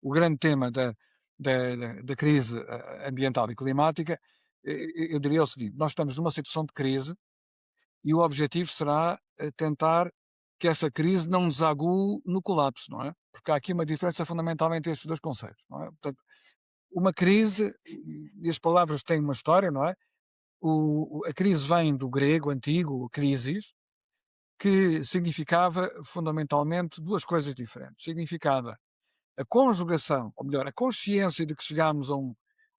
o grande tema da crise ambiental e climática, eu diria o seguinte: nós estamos numa situação de crise e o objetivo será tentar que essa crise não desague no colapso, não é? Porque há aqui uma diferença fundamental entre estes dois conceitos, não é? Portanto, uma crise, e as palavras têm uma história, não é? A crise vem do grego antigo, crisis, que significava fundamentalmente duas coisas diferentes. Significava a conjugação, ou melhor, a consciência de que chegámos a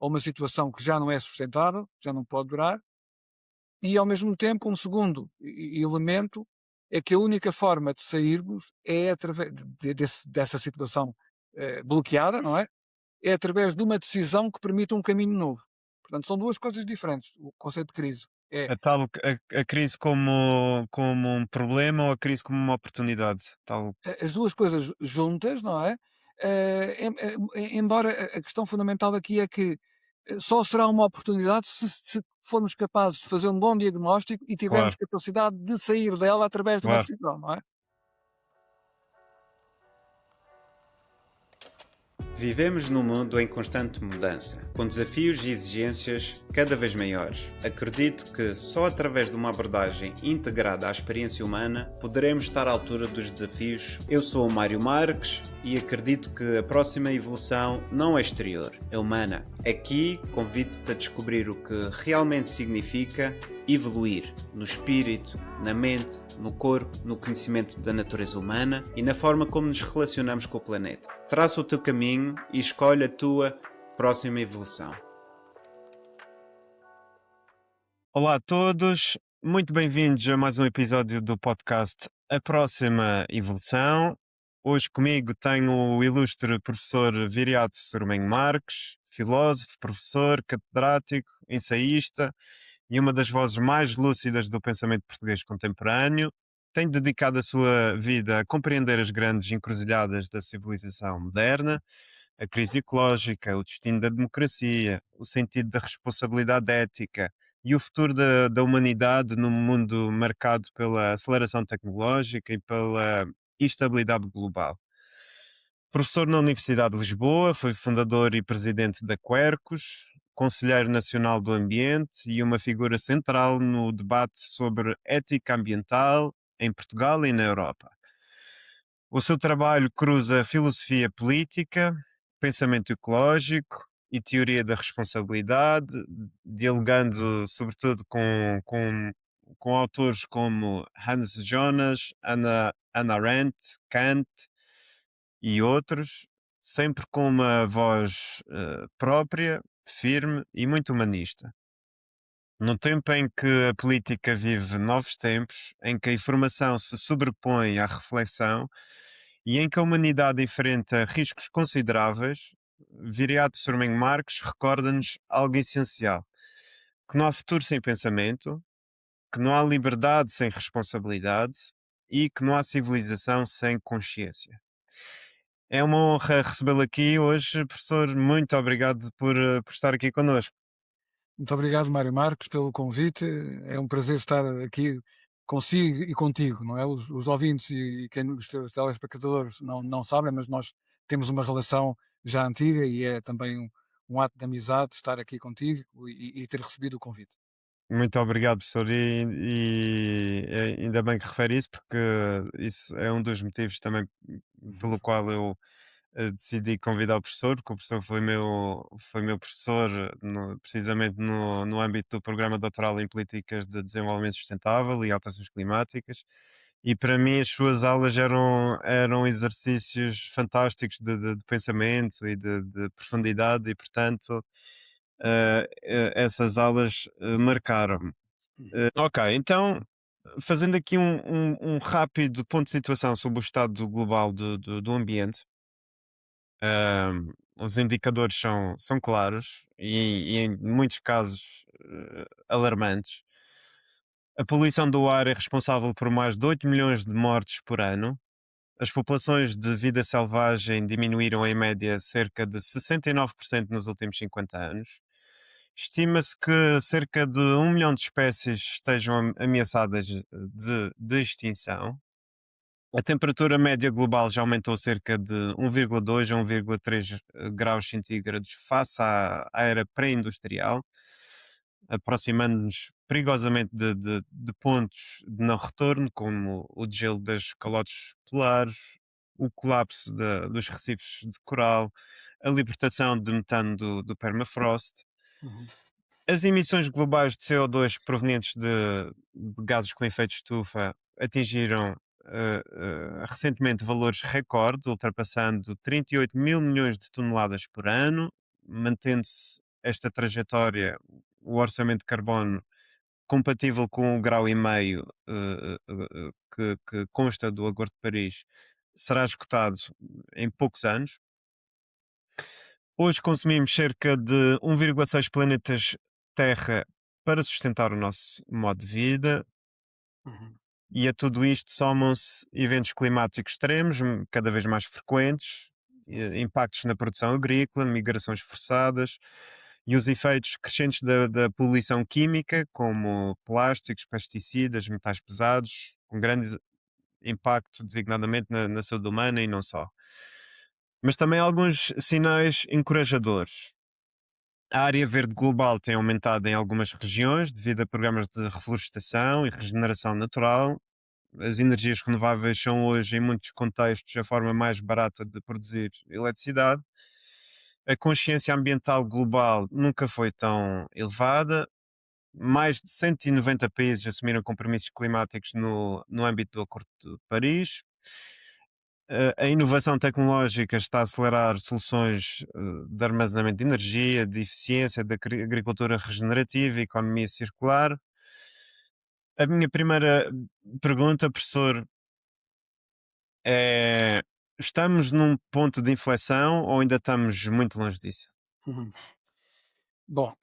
uma situação que já não é sustentável, já não pode durar, e ao mesmo tempo um segundo elemento é que a única forma de sairmos é através dessa situação bloqueada, não é? É através de uma decisão que permita um caminho novo. Portanto, são duas coisas diferentes, o conceito de crise. É A crise como um problema ou a crise como uma oportunidade? Tal, as duas coisas juntas, não é? Embora a questão fundamental aqui é que só será uma oportunidade se formos capazes de fazer um bom diagnóstico e tivermos claro, capacidade de sair dela através de uma claro. decisão, não é? Vivemos num mundo em constante mudança, com desafios e exigências cada vez maiores. Acredito que só através de uma abordagem integrada à experiência humana poderemos estar à altura dos desafios. Eu sou o Mário Marques e acredito que a próxima evolução não é exterior, é humana. Aqui convido-te a descobrir o que realmente significa evoluir no espírito, na mente, no corpo, no conhecimento da natureza humana e na forma como nos relacionamos com o planeta. Traça o teu caminho e escolhe a tua próxima evolução. Olá a todos, muito bem-vindos a mais um episódio do podcast A Próxima Evolução. Hoje comigo tenho o ilustre professor Viriato Sormenho Marques, filósofo, professor, catedrático, ensaísta e uma das vozes mais lúcidas do pensamento português contemporâneo. Tem dedicado a sua vida a compreender as grandes encruzilhadas da civilização moderna, a crise ecológica, o destino da democracia, o sentido da responsabilidade ética e o futuro da humanidade num mundo marcado pela aceleração tecnológica e pela instabilidade global. Professor na Universidade de Lisboa, foi fundador e presidente da Quercus, conselheiro nacional do ambiente e uma figura central no debate sobre ética ambiental em Portugal e na Europa. O seu trabalho cruza filosofia política, pensamento ecológico e teoria da responsabilidade, dialogando sobretudo com autores como Hans Jonas, Anna Arendt, Kant e outros, sempre com uma voz própria, firme e muito humanista. Num tempo em que a política vive novos tempos, em que a informação se sobrepõe à reflexão e em que a humanidade enfrenta riscos consideráveis, Viriato Sormenho Marques recorda-nos algo essencial: que não há futuro sem pensamento, que não há liberdade sem responsabilidade e que não há civilização sem consciência. É uma honra recebê-lo aqui hoje, professor. Muito obrigado por estar aqui connosco. Muito obrigado, Mário Marques, pelo convite. É um prazer estar aqui consigo e contigo, não é? Os ouvintes e quem, os teus telespectadores não sabem, mas nós temos uma relação já antiga e é também um ato de amizade estar aqui contigo e ter recebido o convite. Muito obrigado, professor. Ainda bem que refere isso, porque isso é um dos motivos também pelo qual eu decidi convidar o professor, porque o professor foi meu professor precisamente no âmbito do programa doutoral em Políticas de Desenvolvimento Sustentável e Alterações Climáticas. E para mim as suas aulas eram exercícios fantásticos de pensamento e de profundidade, e portanto essas aulas marcaram-me. Ok, então, fazendo aqui um rápido ponto de situação sobre o estado global do ambiente, os indicadores são claros e em muitos casos alarmantes. A poluição do ar é responsável por mais de 8 milhões de mortes por ano. As populações de vida selvagem diminuíram em média cerca de 69% nos últimos 50 anos. Estima-se que cerca de 1 milhão de espécies estejam ameaçadas de extinção. A temperatura média global já aumentou cerca de 1,2 a 1,3 graus centígrados face à era pré-industrial, aproximando-nos perigosamente de pontos de não retorno, como o degelo das calotes polares, o colapso dos recifes de coral, a libertação de metano do permafrost. Uhum. As emissões globais de CO2 provenientes de gases com efeito de estufa atingiram recentemente valores recorde, ultrapassando 38 mil milhões de toneladas por ano, mantendo-se esta trajetória, o orçamento de carbono compatível com o grau e meio que consta do Acordo de Paris, será esgotado em poucos anos. Hoje consumimos cerca de 1,6 planetas Terra para sustentar o nosso modo de vida, Uhum. e a tudo isto somam-se eventos climáticos extremos, cada vez mais frequentes, impactos na produção agrícola, migrações forçadas e os efeitos crescentes da poluição química, como plásticos, pesticidas, metais pesados, com grande impacto designadamente na saúde humana e não só. Mas também alguns sinais encorajadores. A área verde global tem aumentado em algumas regiões devido a programas de reflorestação e regeneração natural. As energias renováveis são hoje, em muitos contextos, a forma mais barata de produzir eletricidade. A consciência ambiental global nunca foi tão elevada. Mais de 190 países assumiram compromissos climáticos no âmbito do Acordo de Paris. A inovação tecnológica está a acelerar soluções de armazenamento de energia, de eficiência, da agricultura regenerativa e economia circular. A minha primeira pergunta, professor, é: estamos num ponto de inflexão ou ainda estamos muito longe disso? Uhum. Bom,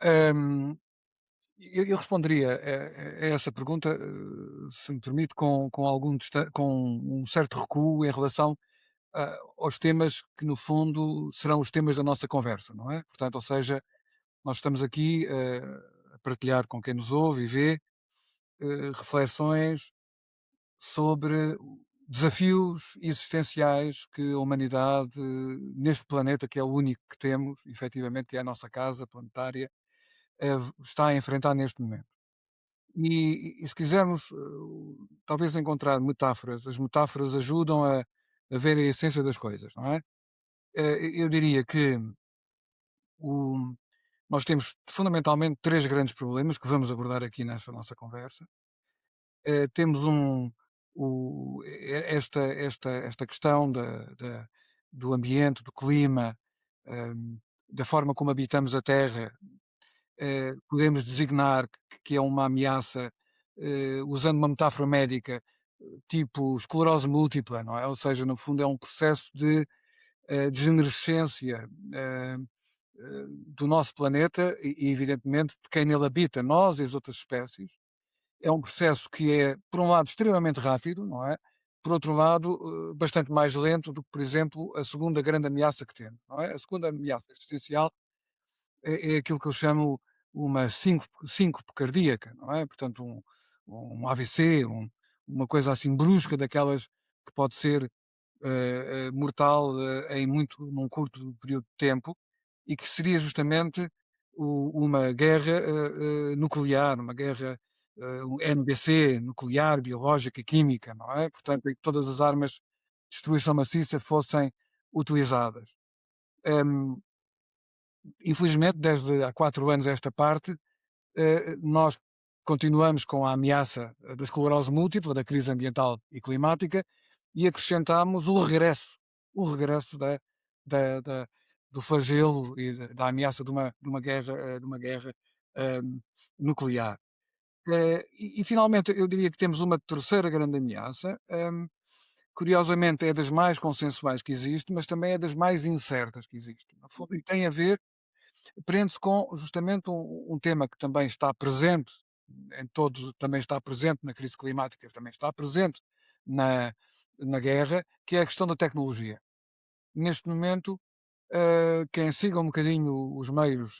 eu responderia a essa pergunta, se me permite, com um certo recuo em relação aos temas que, no fundo, serão os temas da nossa conversa, não é? Portanto, ou seja, nós estamos aqui a partilhar com quem nos ouve e vê reflexões sobre desafios existenciais que a humanidade, neste planeta, que é o único que temos, efetivamente, que é a nossa casa planetária, está a enfrentar neste momento. E se quisermos, talvez encontrar metáforas, as metáforas ajudam a ver a essência das coisas, não é? Eu diria que o- nós temos fundamentalmente três grandes problemas que vamos abordar aqui nesta nossa conversa. Temos esta questão do ambiente, do clima, da forma como habitamos a Terra, podemos designar que é uma ameaça, usando uma metáfora médica, tipo esclerose múltipla, não é? Ou seja, no fundo é um processo de degenerescência do nosso planeta e, evidentemente, de quem nele habita, nós e as outras espécies. É um processo que é, por um lado, extremamente rápido, não é? Por outro lado, bastante mais lento do que, por exemplo, a segunda grande ameaça que temos, não é? A segunda ameaça existencial é aquilo que eu chamo uma síncope cardíaca, não é? Portanto, um AVC, uma coisa assim brusca daquelas que pode ser mortal num curto período de tempo e que seria justamente uma guerra nuclear, uma guerra um NBC, nuclear, biológica, química, não é? Portanto, em que todas as armas de destruição maciça fossem utilizadas. Hum, Infelizmente, desde há 4 anos a esta parte, nós continuamos com a ameaça da esclerose múltipla, da crise ambiental e climática, e acrescentamos o regresso do flagelo e da ameaça de uma guerra nuclear. E finalmente, eu diria que temos uma terceira grande ameaça. Curiosamente, é das mais consensuais que existe, mas também é das mais incertas que existe. No fundo, e tem a ver prende-se com justamente um tema que também está presente também está presente na crise climática, também está presente na, na guerra, que é a questão da tecnologia. Neste momento, quem siga um bocadinho os meios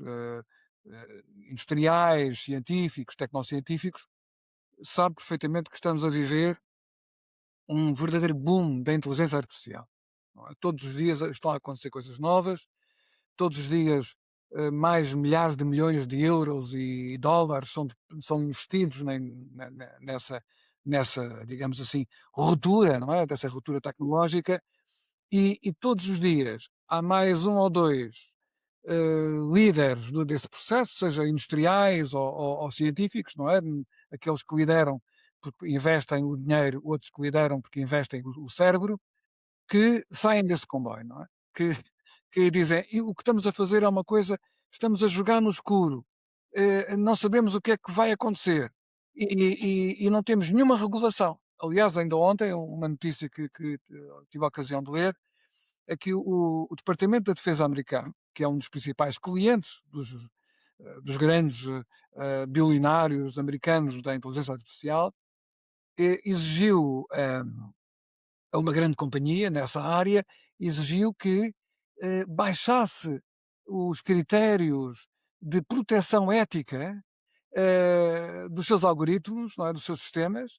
industriais, científicos, tecnocientíficos, sabe perfeitamente que estamos a viver um verdadeiro boom da inteligência artificial. Não é? Todos os dias estão a acontecer coisas novas, todos os dias mais milhares de milhões de euros e dólares são investidos nessa, digamos assim, ruptura, não é? Dessa ruptura tecnológica, e todos os dias há mais um ou dois líderes desse processo, seja industriais ou científicos, não é? Aqueles que lideram porque investem o dinheiro, outros que lideram porque investem o cérebro, que saem desse comboio, não é? Que, que dizem, "E o que estamos a fazer é uma coisa, estamos a jogar no escuro, não sabemos o que é que vai acontecer e não temos nenhuma regulação." Aliás, ainda ontem, uma notícia que tive a ocasião de ler, é que o Departamento da Defesa americano, que é um dos principais clientes dos grandes bilionários americanos da inteligência artificial, exigiu a uma grande companhia nessa área, exigiu que baixasse os critérios de proteção ética dos seus algoritmos, não é, dos seus sistemas,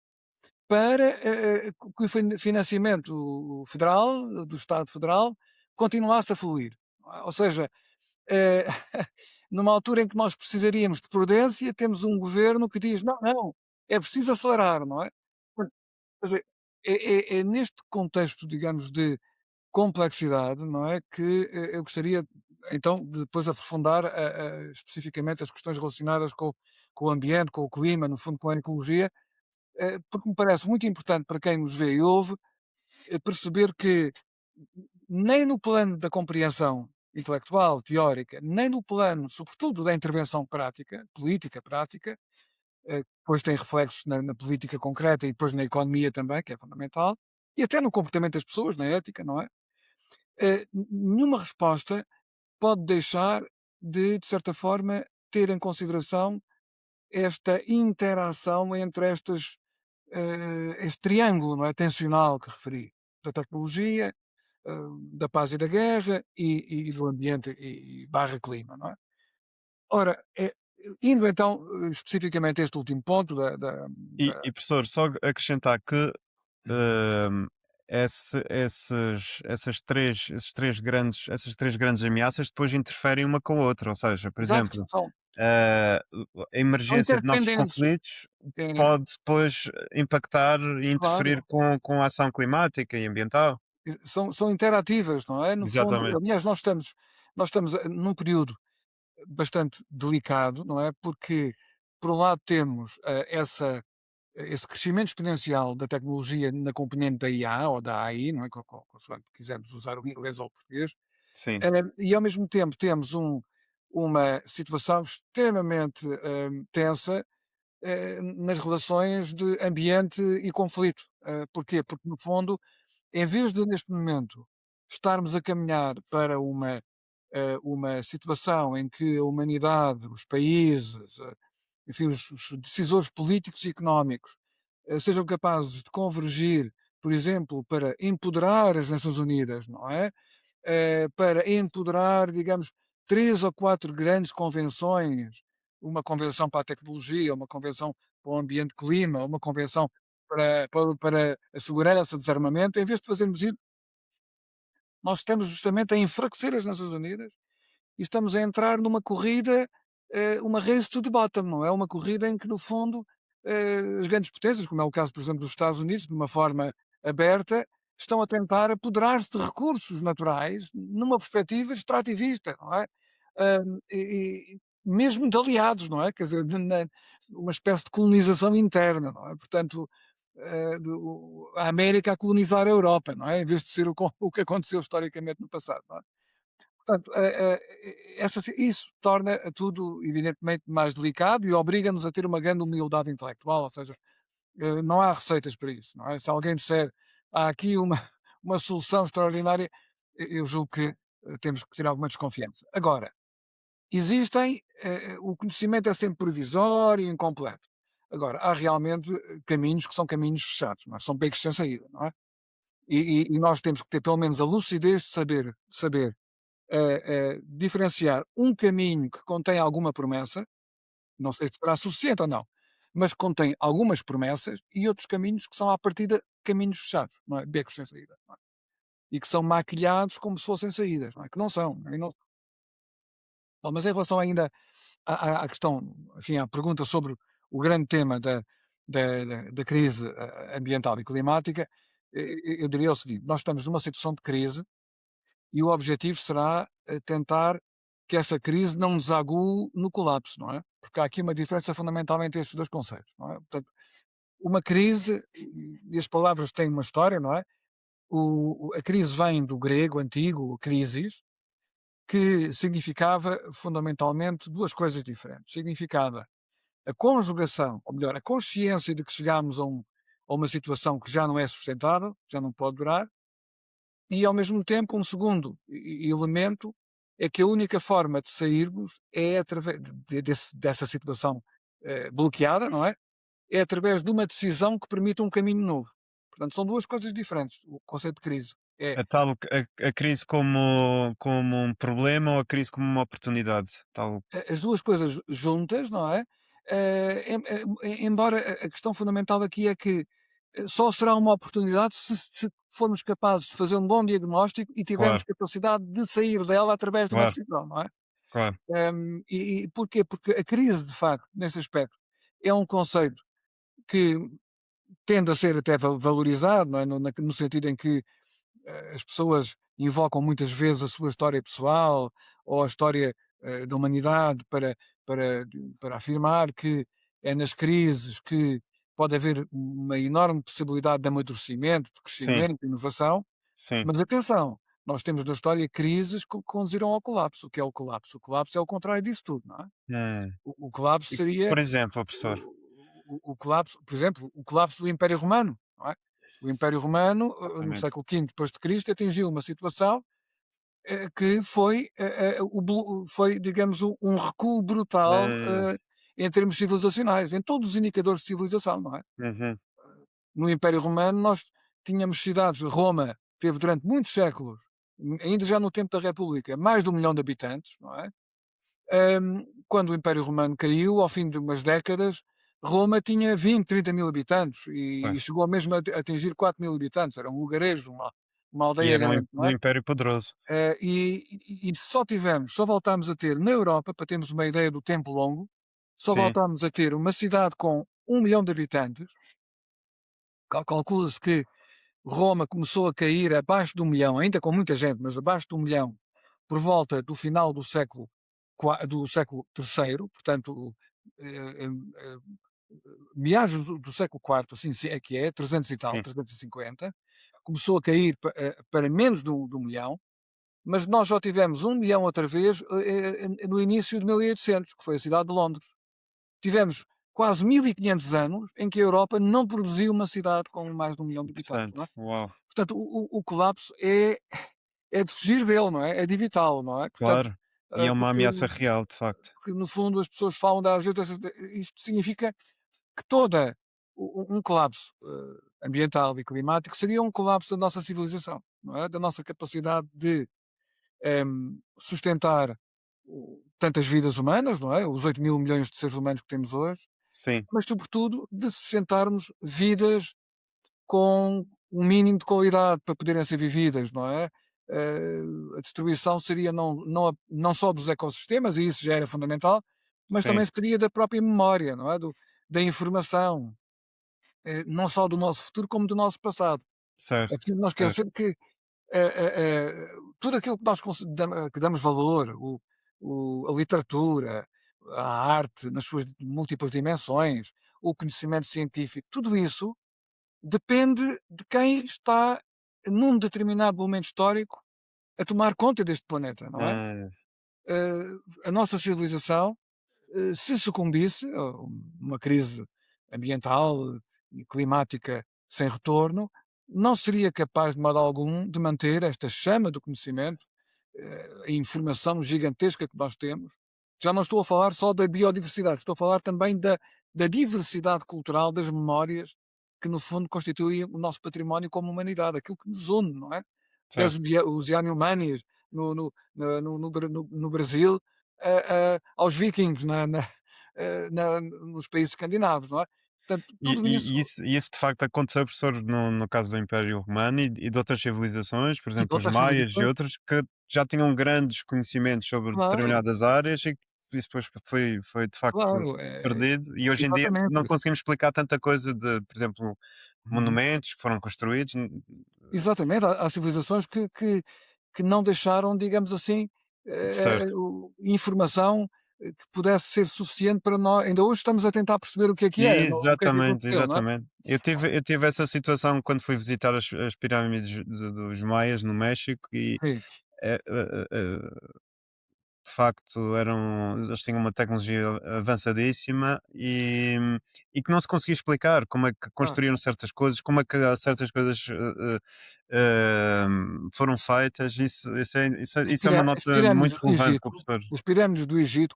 para que o financiamento federal, do Estado Federal, continuasse a fluir. Não é? Ou seja, eh, numa altura em que nós precisaríamos de prudência, temos um governo que diz: não, não, é preciso acelerar, não é? Quer dizer, é neste contexto, digamos, de complexidade, não é, que eu gostaria então de depois aprofundar especificamente as questões relacionadas com o ambiente, com o clima, no fundo com a ecologia, porque me parece muito importante para quem nos vê e ouve perceber que nem no plano da compreensão intelectual, teórica, nem no plano, sobretudo, da intervenção prática, política prática, depois tem reflexos na política concreta e depois na economia também, que é fundamental, e até no comportamento das pessoas, na ética, não é? Nenhuma resposta pode deixar de certa forma, ter em consideração esta interação entre este triângulo, não é, tensional que referi, da tecnologia, da paz e da guerra e do ambiente e barra clima, não é? Ora, indo então especificamente a este último ponto Professor, só acrescentar que hum, essas três grandes ameaças depois interferem uma com a outra. Ou seja, por exato, exemplo, são, a são emergência de novos interdependentes, conflitos é, pode depois impactar e interferir claro, com a ação climática e ambiental. são interativas, não é? No fundo, Exatamente. aliás, nós estamos num período bastante delicado, não é? Porque, por um lado, temos esse crescimento exponencial da tecnologia na componente da IA ou da AI, não é? Consoante quisermos usar o inglês ou o português, Sim, e ao mesmo tempo temos uma situação extremamente tensa nas relações de ambiente e conflito. Porquê? Porque, no fundo, em vez de, neste momento, estarmos a caminhar para uma situação em que a humanidade, os países, enfim, os decisores políticos e económicos sejam capazes de convergir, por exemplo, para empoderar as Nações Unidas, não é? Para empoderar, digamos, 3 ou 4 grandes convenções, uma convenção para a tecnologia, uma convenção para o ambiente clima, uma convenção para a segurança, desarmamento, em vez de fazermos isso, nós estamos justamente a enfraquecer as Nações Unidas e estamos a entrar numa corrida, uma race to the bottom, não é? Uma corrida em que, no fundo, as grandes potências, como é o caso, por exemplo, dos Estados Unidos, de uma forma aberta, estão a tentar apoderar-se de recursos naturais numa perspectiva extrativista, não é? Mesmo de aliados, não é? Quer dizer, uma espécie de colonização interna, não é? Portanto, a América a colonizar a Europa, não é? Em vez de ser o que aconteceu historicamente no passado, não é? Portanto, isso torna tudo, evidentemente, mais delicado e obriga-nos a ter uma grande humildade intelectual, ou seja, não há receitas para isso, não é? Se alguém disser há aqui uma solução extraordinária, eu julgo que temos que ter alguma desconfiança. Agora, o conhecimento é sempre provisório e incompleto. Agora, há realmente caminhos que são caminhos fechados, não é? São becos sem saída, não é? E nós temos que ter pelo menos a lucidez de saber diferenciar um caminho que contém alguma promessa, não sei se será suficiente ou não, mas contém algumas promessas e outros caminhos que são, à partida, caminhos fechados, não é? Becos sem saída, não é? E que são maquilhados como se fossem saídas, não é? Que não são. Não é? Bom, mas em relação ainda à questão, enfim, à pergunta sobre o grande tema da crise ambiental e climática, eu diria o seguinte: nós estamos numa situação de crise e o objetivo será tentar que essa crise não desague no colapso, não é? Porque há aqui uma diferença fundamental entre estes dois conceitos, não é? Portanto, uma crise, e as palavras têm uma história, não é? A crise vem do grego antigo, crisis, que significava fundamentalmente duas coisas diferentes. Significava a conjugação, ou melhor, a consciência de que chegámos a uma situação que já não é sustentável, já não pode durar, e ao mesmo tempo um segundo elemento é que a única forma de sairmos é através dessa situação bloqueada, não é? É através de uma decisão que permita um caminho novo. Portanto, são duas coisas diferentes, o conceito de crise. É A crise como um problema ou a crise como uma oportunidade? Tal, as duas coisas juntas, não é? Embora a questão fundamental aqui é que só será uma oportunidade se formos capazes de fazer um bom diagnóstico e tivermos claro, capacidade de sair dela através de uma claro, decisão, não é? claro. E porquê? Porque a crise, de facto, nesse aspecto, é um conceito que tende a ser até valorizado, não é? No sentido em que as pessoas invocam muitas vezes a sua história pessoal ou a história da humanidade para, para afirmar que é nas crises que pode haver uma enorme possibilidade de amadurecimento, de Sim, crescimento, de inovação, sim. mas atenção, nós temos na história crises que conduziram ao colapso. O que é o colapso? O colapso é o contrário disso tudo, não é? Hum. O colapso E, seria por exemplo, professor? o colapso, por exemplo, o colapso do Império Romano, não é? O Império Romano, no Exatamente. século V depois de Cristo, atingiu uma situação que foi, foi, digamos, um recuo brutal Hum, em termos civilizacionais, em todos os indicadores de civilização, não é? uhum, No Império Romano nós tínhamos cidades, Roma teve durante muitos séculos, ainda já no tempo da República, mais de 1 milhão de habitantes, não é? Quando o Império Romano caiu, ao fim de umas décadas, Roma tinha 20, 30 mil habitantes e pois. chegou mesmo a atingir 4 mil habitantes. Era um lugarejo, uma E aldeia era grande, não um é? império poderoso. E só voltámos a ter na Europa, para termos uma ideia do tempo longo, só Sim, voltámos a ter uma cidade com 1 milhão de habitantes. Calcula-se que Roma começou a cair abaixo de 1 milhão, ainda com muita gente, mas abaixo de 1 milhão, por volta do final do século III, portanto, eh, eh, eh, meados do século IV, assim é que é, 300 e tal, sim. 350, começou a cair para menos de 1 milhão, mas nós já tivemos 1 milhão outra vez no início de 1800, que foi a cidade de Londres. Tivemos quase 1500 anos em que a Europa não produziu uma cidade com mais de 1 milhão de habitantes, não Interessante. é? Uau. Portanto, o colapso é de fugir dele, não é? É de evitá-lo, não é? Portanto, Claro. E é uma porque, ameaça real, de facto. no fundo as pessoas falam às vezes, isto significa que toda um colapso ambiental e climático seria um colapso da nossa civilização, não é? Da nossa capacidade de sustentar tantas vidas humanas, não é? Os 8 mil milhões de seres humanos que temos hoje, Sim, mas sobretudo de sustentarmos vidas com um mínimo de qualidade para poderem ser vividas, não é? A destruição seria não só dos ecossistemas, e isso já era fundamental, mas sim, também seria da própria memória, não é? Da informação, não só do nosso futuro, como do nosso passado. É certo, preciso não certo. esquecer que tudo aquilo que nós que damos valor, a literatura, a arte nas suas múltiplas dimensões, o conhecimento científico, tudo isso depende de quem está num determinado momento histórico a tomar conta deste planeta, não é? Hum, A nossa civilização, se sucumbisse a uma crise ambiental e climática sem retorno, não seria capaz de modo algum de manter esta chama do conhecimento, a informação gigantesca que nós temos. Já não estou a falar só da biodiversidade, estou a falar também da diversidade cultural, das memórias, que no fundo constituem o nosso património como humanidade, aquilo que nos une, não é? Desde certo. os Yanomami no Brasil, aos vikings nos países escandinavos, não é? Portanto, tudo isso, E isso de facto aconteceu, professor, no caso do Império Romano e de outras civilizações, por e de exemplo, os outras maias e civilizações, outros, que já tinham grandes conhecimentos sobre claro, determinadas áreas e que isso depois foi de facto claro, perdido e hoje em dia exatamente. não conseguimos explicar tanta coisa de, por exemplo, Uhum. monumentos que foram construídos. Exatamente, há civilizações que não deixaram, digamos assim, Certo. informação, que pudesse ser suficiente para nós. Ainda hoje estamos a tentar perceber o que é que Exatamente, aconteceu, não é? exatamente. Eu tive essa situação quando fui visitar as pirâmides dos maias no México e Sim, eh, eh, eh, de facto eles tinham uma tecnologia avançadíssima e que não se conseguia explicar como é que claro. construíram certas coisas, como é que certas coisas foram feitas. Isso é uma As nota pirâmides muito do relevante que o Egito professor. as pirâmides do Egito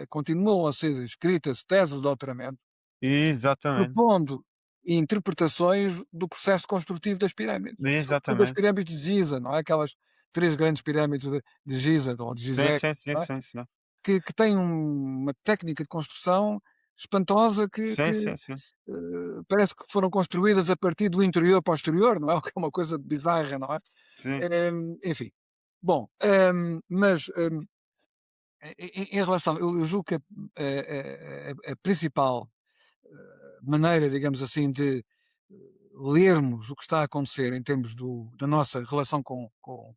continuam a ser escritas teses de doutoramento, Exatamente, propondo interpretações do processo construtivo das pirâmides, e sobretudo das exatamente. pirâmides de Giza, não é? Aquelas 3 grandes pirâmides de Giza ou de Sim, Gizé, sim, sim, não é? sim, sim. Que têm uma técnica de construção espantosa Sim, sim, sim. parece que foram construídas a partir do interior para o exterior, não é? O que é uma coisa bizarra, não é? Sim. Enfim. Bom, mas, em relação eu julgo que a principal, maneira, digamos assim, de lermos o que está a acontecer em termos da nossa relação com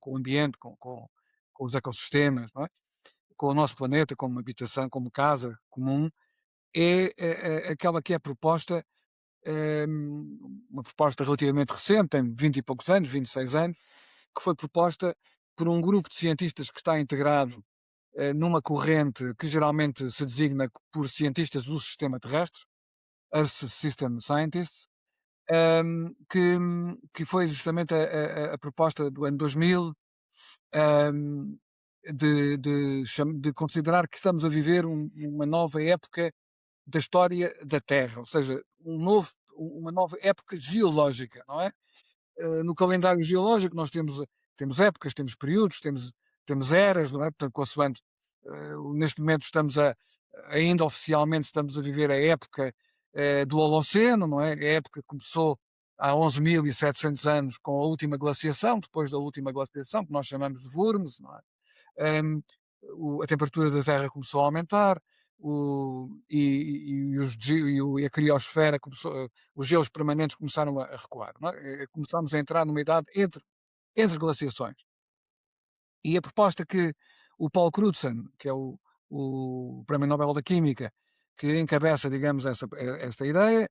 o ambiente, com os ecossistemas, não é? Com o nosso planeta como habitação, como casa comum, é aquela que é proposta, uma proposta relativamente recente, tem 20 e poucos anos, 26 anos, que foi proposta por um grupo de cientistas que está integrado numa corrente que geralmente se designa por cientistas do sistema terrestre, Earth System Scientists, que foi justamente a proposta do ano 2000, hum, de considerar que estamos a viver uma nova época da história da Terra, ou seja, uma nova época geológica, não é? No calendário geológico nós temos épocas, temos períodos, temos eras, não é? Portanto, consoante, neste momento ainda oficialmente estamos a viver a época do Holoceno, não é? A época que começou há 11.700 anos com a última glaciação, depois da última glaciação, que nós chamamos de Worms, não é? Hum, a temperatura da Terra começou a aumentar, e a criosfera começou, os gelos permanentes começaram a recuar. Não é? Começámos a entrar numa idade entre glaciações. E a proposta que o Paul Crutzen, que é o Prémio Nobel da Química, que encabeça, digamos, esta ideia,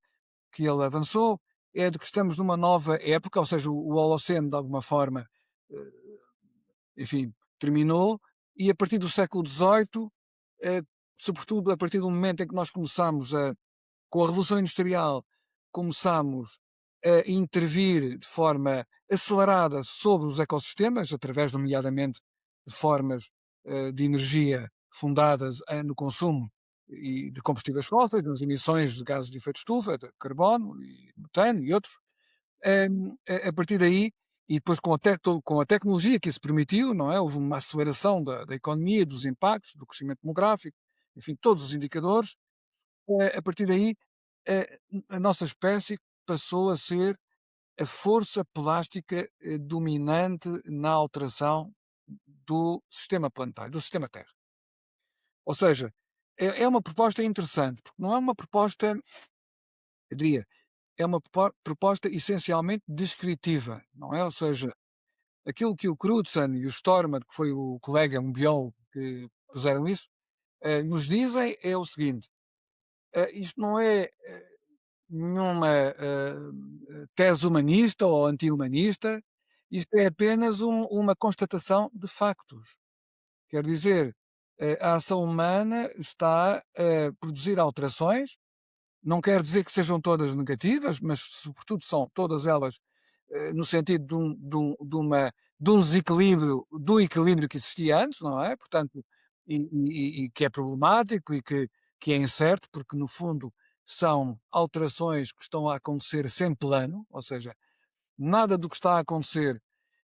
que ele avançou, é de que estamos numa nova época, ou seja, o Holoceno, de alguma forma, eh, enfim, terminou, e a partir do século XVIII, eh, sobretudo a partir do momento em que nós com a Revolução Industrial, começamos a intervir de forma acelerada sobre os ecossistemas, através, nomeadamente, de formas de energia fundadas no consumo e de combustíveis fósseis, nas emissões de gases de efeito de estufa, de carbono e metano e outros. A partir daí, e depois com a tecnologia que isso permitiu, não é? Houve uma aceleração da economia, dos impactos, do crescimento demográfico, enfim, todos os indicadores. A partir daí, eh, a nossa espécie passou a ser a força plástica dominante na alteração do sistema planetário, do sistema Terra. Ou seja, é uma proposta interessante, porque não é uma proposta, eu diria, é uma proposta essencialmente descritiva, não é? Ou seja, aquilo que o Crutzen e o Stormer, que foi o colega, um biólogo, que fizeram isso, nos dizem é o seguinte: isto não é nenhuma tese humanista ou anti-humanista, isto é apenas uma constatação de factos. Quer dizer, a ação humana está a produzir alterações, não quer dizer que sejam todas negativas, mas sobretudo são todas elas no sentido de um desequilíbrio do equilíbrio que existia antes, não é? Portanto, e que é problemático que é incerto, porque no fundo são alterações que estão a acontecer sem plano, ou seja, nada do que está a acontecer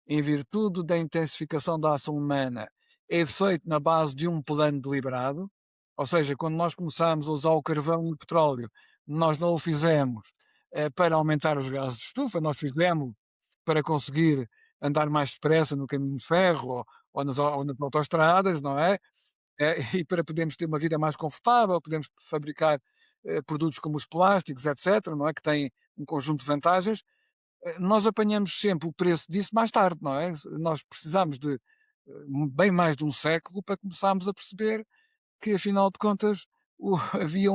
em virtude da intensificação da ação humana é feito na base de um plano deliberado, Ou seja, quando nós começámos a usar o carvão e o petróleo, nós não o fizemos para aumentar os gases de estufa, nós fizemos para conseguir andar mais depressa no caminho de ferro ou nas autoestradas, não é? E para podermos ter uma vida mais confortável, podemos fabricar produtos como os plásticos, etc., não é? Que têm um conjunto de vantagens. Nós apanhamos sempre o preço disso mais tarde, não é? Nós precisamos de bem mais de um século para começarmos a perceber que, afinal de contas, havia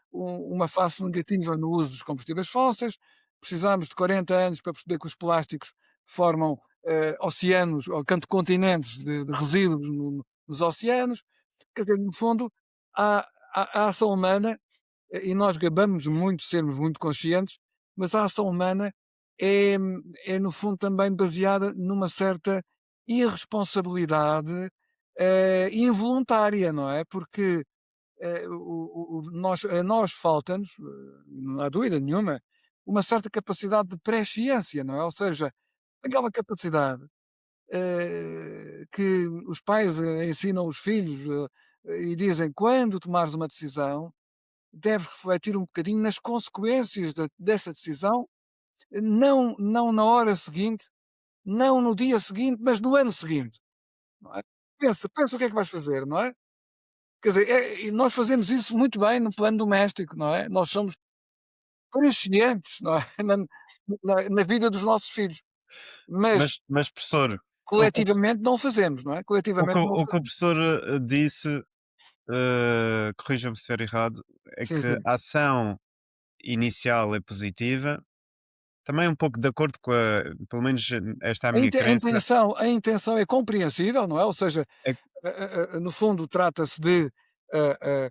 uma face negativa no uso dos combustíveis fósseis. Precisámos de 40 anos para perceber que os plásticos formam oceanos, ou continentes de resíduos nos oceanos. Quer dizer, no fundo, a ação humana, e nós gabamos muito de sermos muito conscientes, mas a ação humana é, no fundo, também baseada numa certa irresponsabilidade involuntária, não é? Porque a nós falta-nos, não há dúvida nenhuma, uma certa capacidade de presciência, não é? Ou seja, aquela capacidade que os pais ensinam os filhos e dizem: quando tomares uma decisão, deves refletir um bocadinho nas consequências dessa decisão, não na hora seguinte, não no dia seguinte, mas no ano seguinte. Não é? Pensa o que é que vais fazer, não é? Quer dizer, e nós fazemos isso muito bem no plano doméstico, não é? Nós somos prescientes, não é? Na vida dos nossos filhos. Mas Mas, professor, coletivamente não fazemos, não é? Coletivamente não o que o fazemos. professor disse, corrija-me se estiver errado, é Sim, que sim. a ação inicial é positiva, também um pouco de acordo com pelo menos esta é a minha crença, A intenção é compreensível, não é? Ou seja, é no fundo trata-se de, ah, ah,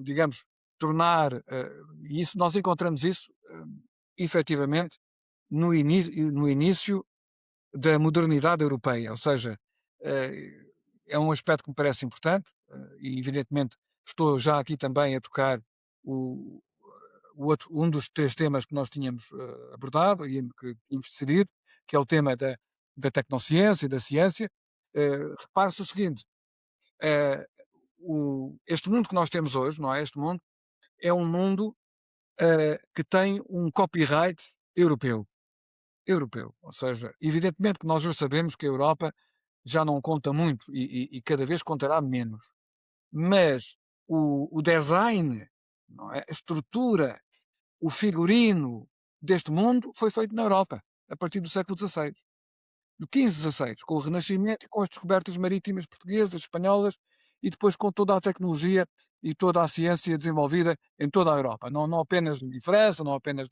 digamos, tornar, e isso nós encontramos isso, efetivamente, no início da modernidade europeia, ou seja, eh, é um aspecto que me parece importante, e evidentemente estou já aqui também a tocar o, um dos três temas que nós tínhamos abordado e que tínhamos decidido, que é o tema da tecnociência e da ciência. Repare-se o seguinte, eh, este mundo que nós temos hoje, não é? Este mundo é um mundo que tem um copyright europeu. Europeu. Ou seja, evidentemente que nós já sabemos que a Europa já não conta muito e cada vez contará menos. Mas o design, não é? A estrutura, o figurino deste mundo foi feito na Europa, a partir do século XVI. Do XV, XVI, com o Renascimento e com as descobertas marítimas portuguesas, espanholas, e depois com toda a tecnologia e toda a ciência desenvolvida em toda a Europa. Não apenas em França, não apenas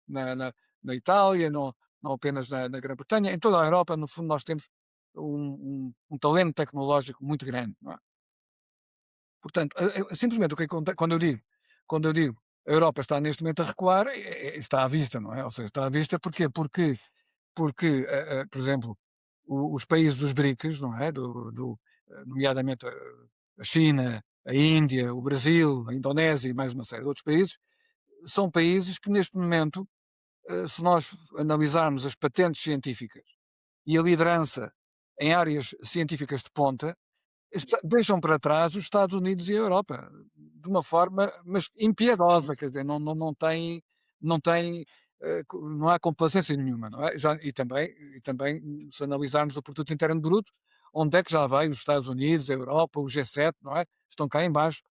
na, na, na Itália, não apenas na Grã-Bretanha, em toda a Europa, no fundo, nós temos um talento tecnológico muito grande. Não é? Portanto, simplesmente o que quando eu digo a Europa está neste momento a recuar, está à vista, não é? Ou seja, está à vista porquê? Porque por exemplo, os países dos BRICS, não é? Nomeadamente a China, a Índia, o Brasil, a Indonésia e mais uma série de outros países, são países que neste momento, se nós analisarmos as patentes científicas e a liderança em áreas científicas de ponta, deixam para trás os Estados Unidos e a Europa, de uma forma, mas impiedosa, quer dizer, não tem, não há complacência nenhuma, não é? E também, se analisarmos o produto interno bruto, onde é que já vai os Estados Unidos, a Europa, o G7, não é? Estão cá em baixo.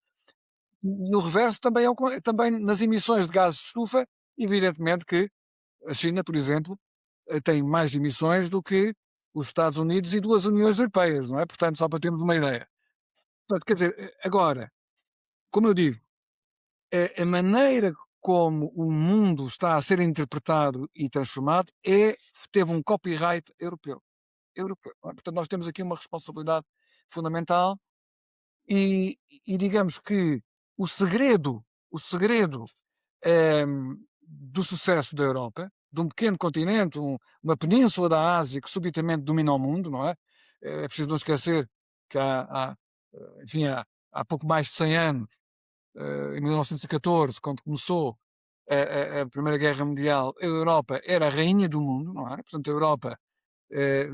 No reverso também, também nas emissões de gases de estufa, evidentemente que a China, por exemplo, tem mais emissões do que os Estados Unidos e duas Uniões Europeias, não é? Portanto, só para termos uma ideia. Portanto, quer dizer, agora, como eu digo, a maneira como o mundo está a ser interpretado e transformado teve um copyright europeu. Europeu, não é? Portanto, nós temos aqui uma responsabilidade fundamental e digamos que o segredo do sucesso da Europa, de um pequeno continente, uma península da Ásia que subitamente domina o mundo, não é? É preciso não esquecer que enfim, há pouco mais de 100 anos, em 1914, quando começou a Primeira Guerra Mundial, a Europa era a rainha do mundo, não é? Portanto, a Europa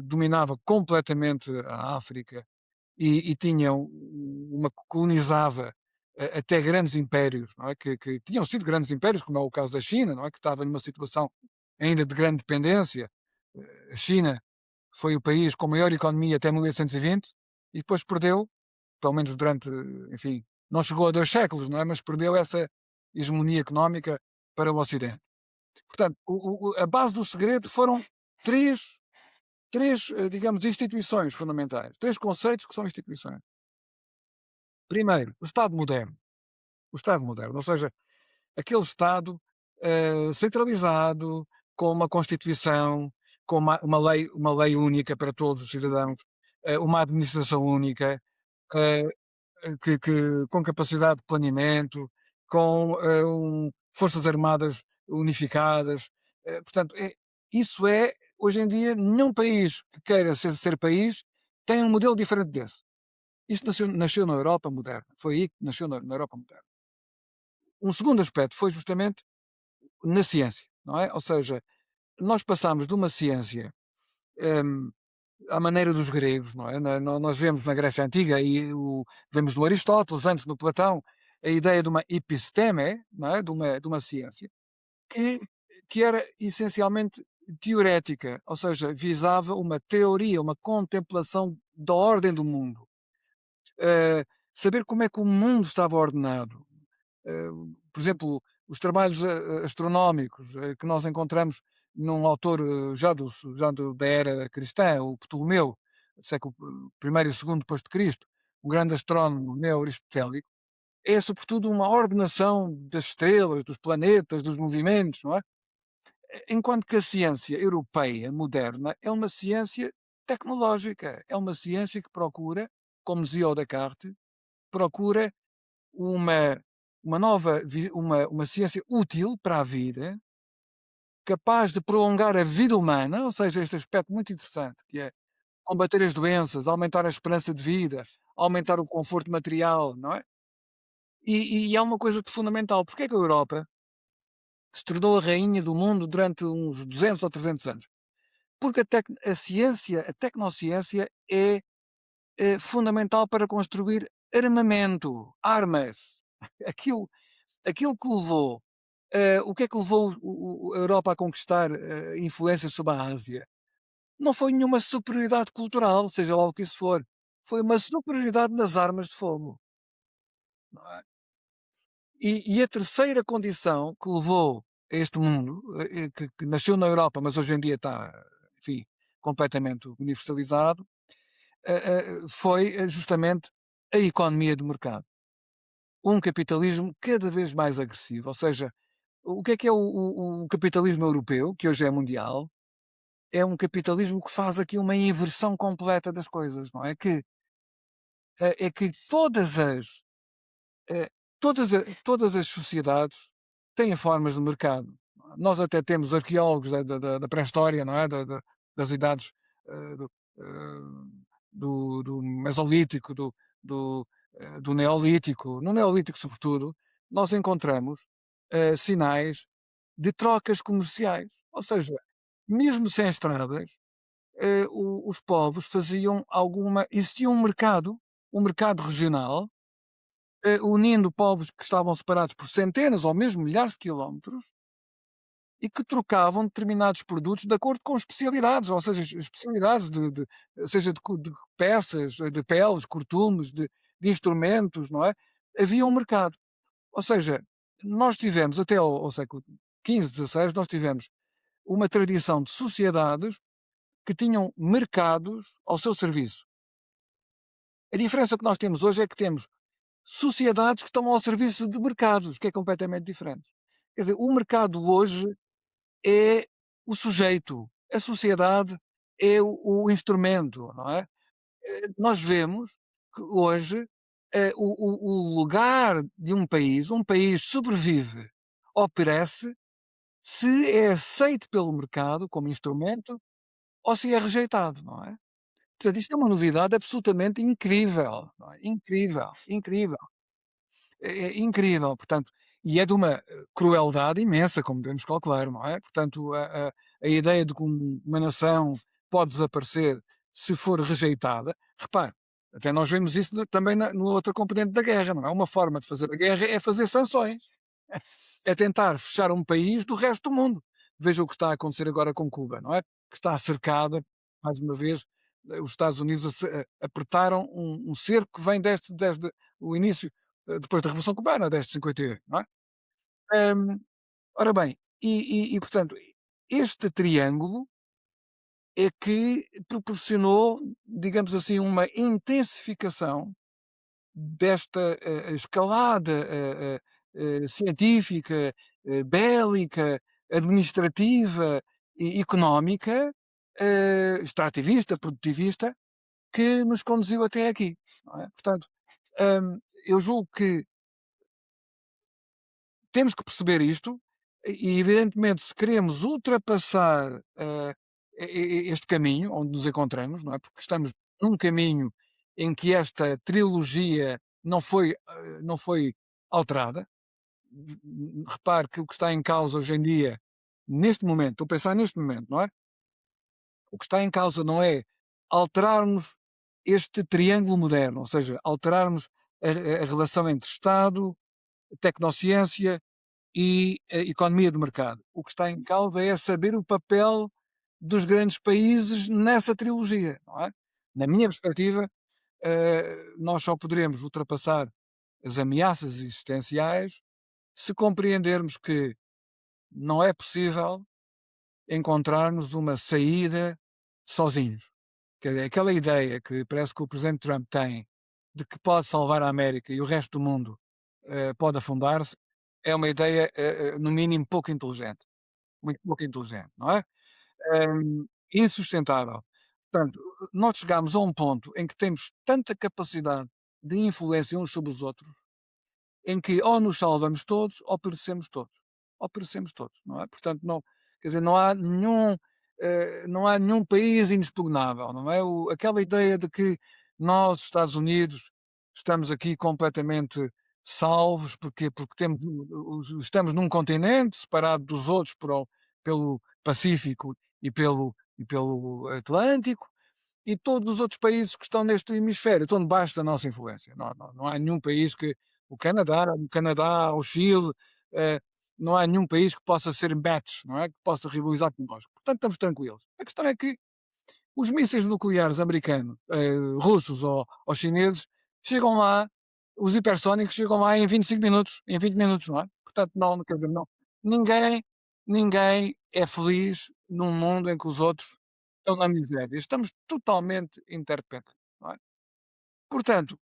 dominava completamente a África e colonizava até grandes impérios, não é? Que tinham sido grandes impérios, como é o caso da China, não é? Que estava numa situação ainda de grande dependência. A China foi o país com maior economia até 1820 e depois perdeu, pelo menos durante, enfim, não chegou a 2 séculos, não é? Mas perdeu essa hegemonia económica para o Ocidente. Portanto, a base do segredo foram três, digamos, instituições fundamentais, 3 conceitos que são instituições. Primeiro, o Estado moderno. O Estado moderno, ou seja, aquele Estado centralizado, com uma Constituição, com uma lei única para todos os cidadãos, uma administração única, eh, com capacidade de planeamento, com forças armadas unificadas. Portanto, isso é, hoje em dia, nenhum país que queira ser país tem um modelo diferente desse. Isto nasceu na Europa moderna. Foi aí que nasceu na Europa moderna. Um segundo aspecto foi justamente na ciência, não é? Ou seja, nós passámos de uma ciência hum, à maneira dos gregos, não é? Nós vemos na Grécia Antiga e vemos no Aristóteles, antes no Platão, a ideia de uma episteme, não é? De uma ciência que, que era essencialmente teorética, ou seja, visava uma teoria, uma contemplação da ordem do mundo. Saber como é que o mundo estava ordenado. Por exemplo, os trabalhos astronómicos que nós encontramos num autor da era cristã, o Ptolomeu, do século I e II depois de Cristo, um grande astrónomo neo-aristotélico, é sobretudo uma ordenação das estrelas, dos planetas, dos movimentos, não é? Enquanto que a ciência europeia moderna é uma ciência tecnológica, é uma ciência que procura, como dizia o Descartes, procura uma, uma ciência útil para a vida, capaz de prolongar a vida humana, ou seja, este aspecto muito interessante, que é combater as doenças, aumentar a esperança de vida, aumentar o conforto material, não é? E há uma coisa de fundamental. Porque é que a Europa se tornou a rainha do mundo durante uns 200 ou 300 anos? Porque a ciência, a tecnociência é fundamental para construir armamento, armas. Aquilo, aquilo que levou, o que é que levou a Europa a conquistar influência sobre a Ásia? Não foi nenhuma superioridade cultural, seja lá o que isso for. Foi uma superioridade nas armas de fogo. Não é? E a terceira condição que levou a este mundo, que nasceu na Europa, mas hoje em dia está, enfim, completamente universalizado, foi justamente a economia de mercado. Um capitalismo cada vez mais agressivo. Ou seja, o que é o capitalismo europeu, que hoje é mundial? É um capitalismo que faz aqui uma inversão completa das coisas, não é? É que eh, todas as sociedades têm formas de mercado. Nós até temos arqueólogos da pré-história, não é? Das idades eh, do, eh, do Mesolítico, do Neolítico. No Neolítico, sobretudo, nós encontramos sinais de trocas comerciais. Ou seja, mesmo sem estradas, os povos faziam alguma. Existia um mercado regional, unindo povos que estavam separados por centenas ou mesmo milhares de quilómetros e que trocavam determinados produtos de acordo com especialidades, ou seja, especialidades seja de peças, de peles, cortumes, de instrumentos, não é? Havia um mercado. Ou seja, nós tivemos até ao século XV, XVI, nós tivemos uma tradição de sociedades que tinham mercados ao seu serviço. A diferença que nós temos hoje é que temos sociedades que estão ao serviço de mercados, que é completamente diferente. Quer dizer, o mercado hoje é o sujeito, a sociedade é o instrumento, não é? Nós vemos que hoje o lugar de um país sobrevive ou perece se é aceito pelo mercado como instrumento ou se é rejeitado, não é? Portanto, isto é uma novidade absolutamente incrível, não é? Incrível, incrível. É incrível, portanto, e é de uma crueldade imensa, como devemos calcular, não é? Portanto, a ideia de que uma nação pode desaparecer se for rejeitada, repare, Até nós vemos isso também no outro componente da guerra, não é? Uma forma de fazer a guerra é fazer sanções, é tentar fechar um país do resto do mundo. Veja o que está a acontecer agora com Cuba, não é? Que está cercada, mais uma vez, os Estados Unidos apertaram um cerco que vem desde o início, depois da Revolução Cubana, desde 58, não é? Hum, ora bem, portanto, este triângulo é que proporcionou, digamos assim, uma intensificação desta escalada científica, bélica, administrativa e económica, extrativista, produtivista, que nos conduziu até aqui. Não é? Portanto, eu julgo que temos que perceber isto e, evidentemente, se queremos ultrapassar este caminho onde nos encontramos, não é? Porque estamos num caminho em que esta trilogia não foi alterada. Repare que o que está em causa hoje em dia, neste momento, estou a pensar neste momento, não é? O que está em causa não é alterarmos este triângulo moderno, ou seja, alterarmos a relação entre Estado, tecnociência e a economia de mercado. O que está em causa é saber o papel dos grandes países nessa trilogia, não é? Na minha perspectiva, nós só poderemos ultrapassar as ameaças existenciais se compreendermos que não é possível encontrarmos uma saída sozinhos. Quer dizer, aquela ideia que parece que o presidente Trump tem de que pode salvar a América e o resto do mundo pode afundar-se, é uma ideia, no mínimo, pouco inteligente. Muito pouco inteligente, não é? Insustentável. Portanto, nós chegamos a um ponto em que temos tanta capacidade de influência uns sobre os outros, em que ou nos salvamos todos ou perecemos todos. Ou perecemos todos, não é? Portanto, não, quer dizer, não há nenhum país inexpugnável, não é? Aquela ideia de que nós, Estados Unidos, estamos aqui completamente salvos, porque estamos num continente separado dos outros pelo Pacífico e pelo Atlântico, e todos os outros países que estão neste hemisfério estão debaixo da nossa influência. Não há nenhum país que. O Canadá, o Chile, eh, não há nenhum país que possa ser match, não é? Que possa rivalizar connosco. Portanto, estamos tranquilos. A questão é que os mísseis nucleares americanos, russos ou chineses, chegam lá, os hipersónicos chegam lá em 25 minutos, em 20 minutos, não é? Portanto, não, quer dizer, não. Ninguém, ninguém é feliz num mundo em que os outros estão na miséria. Estamos totalmente interdependentes, não é? Portanto,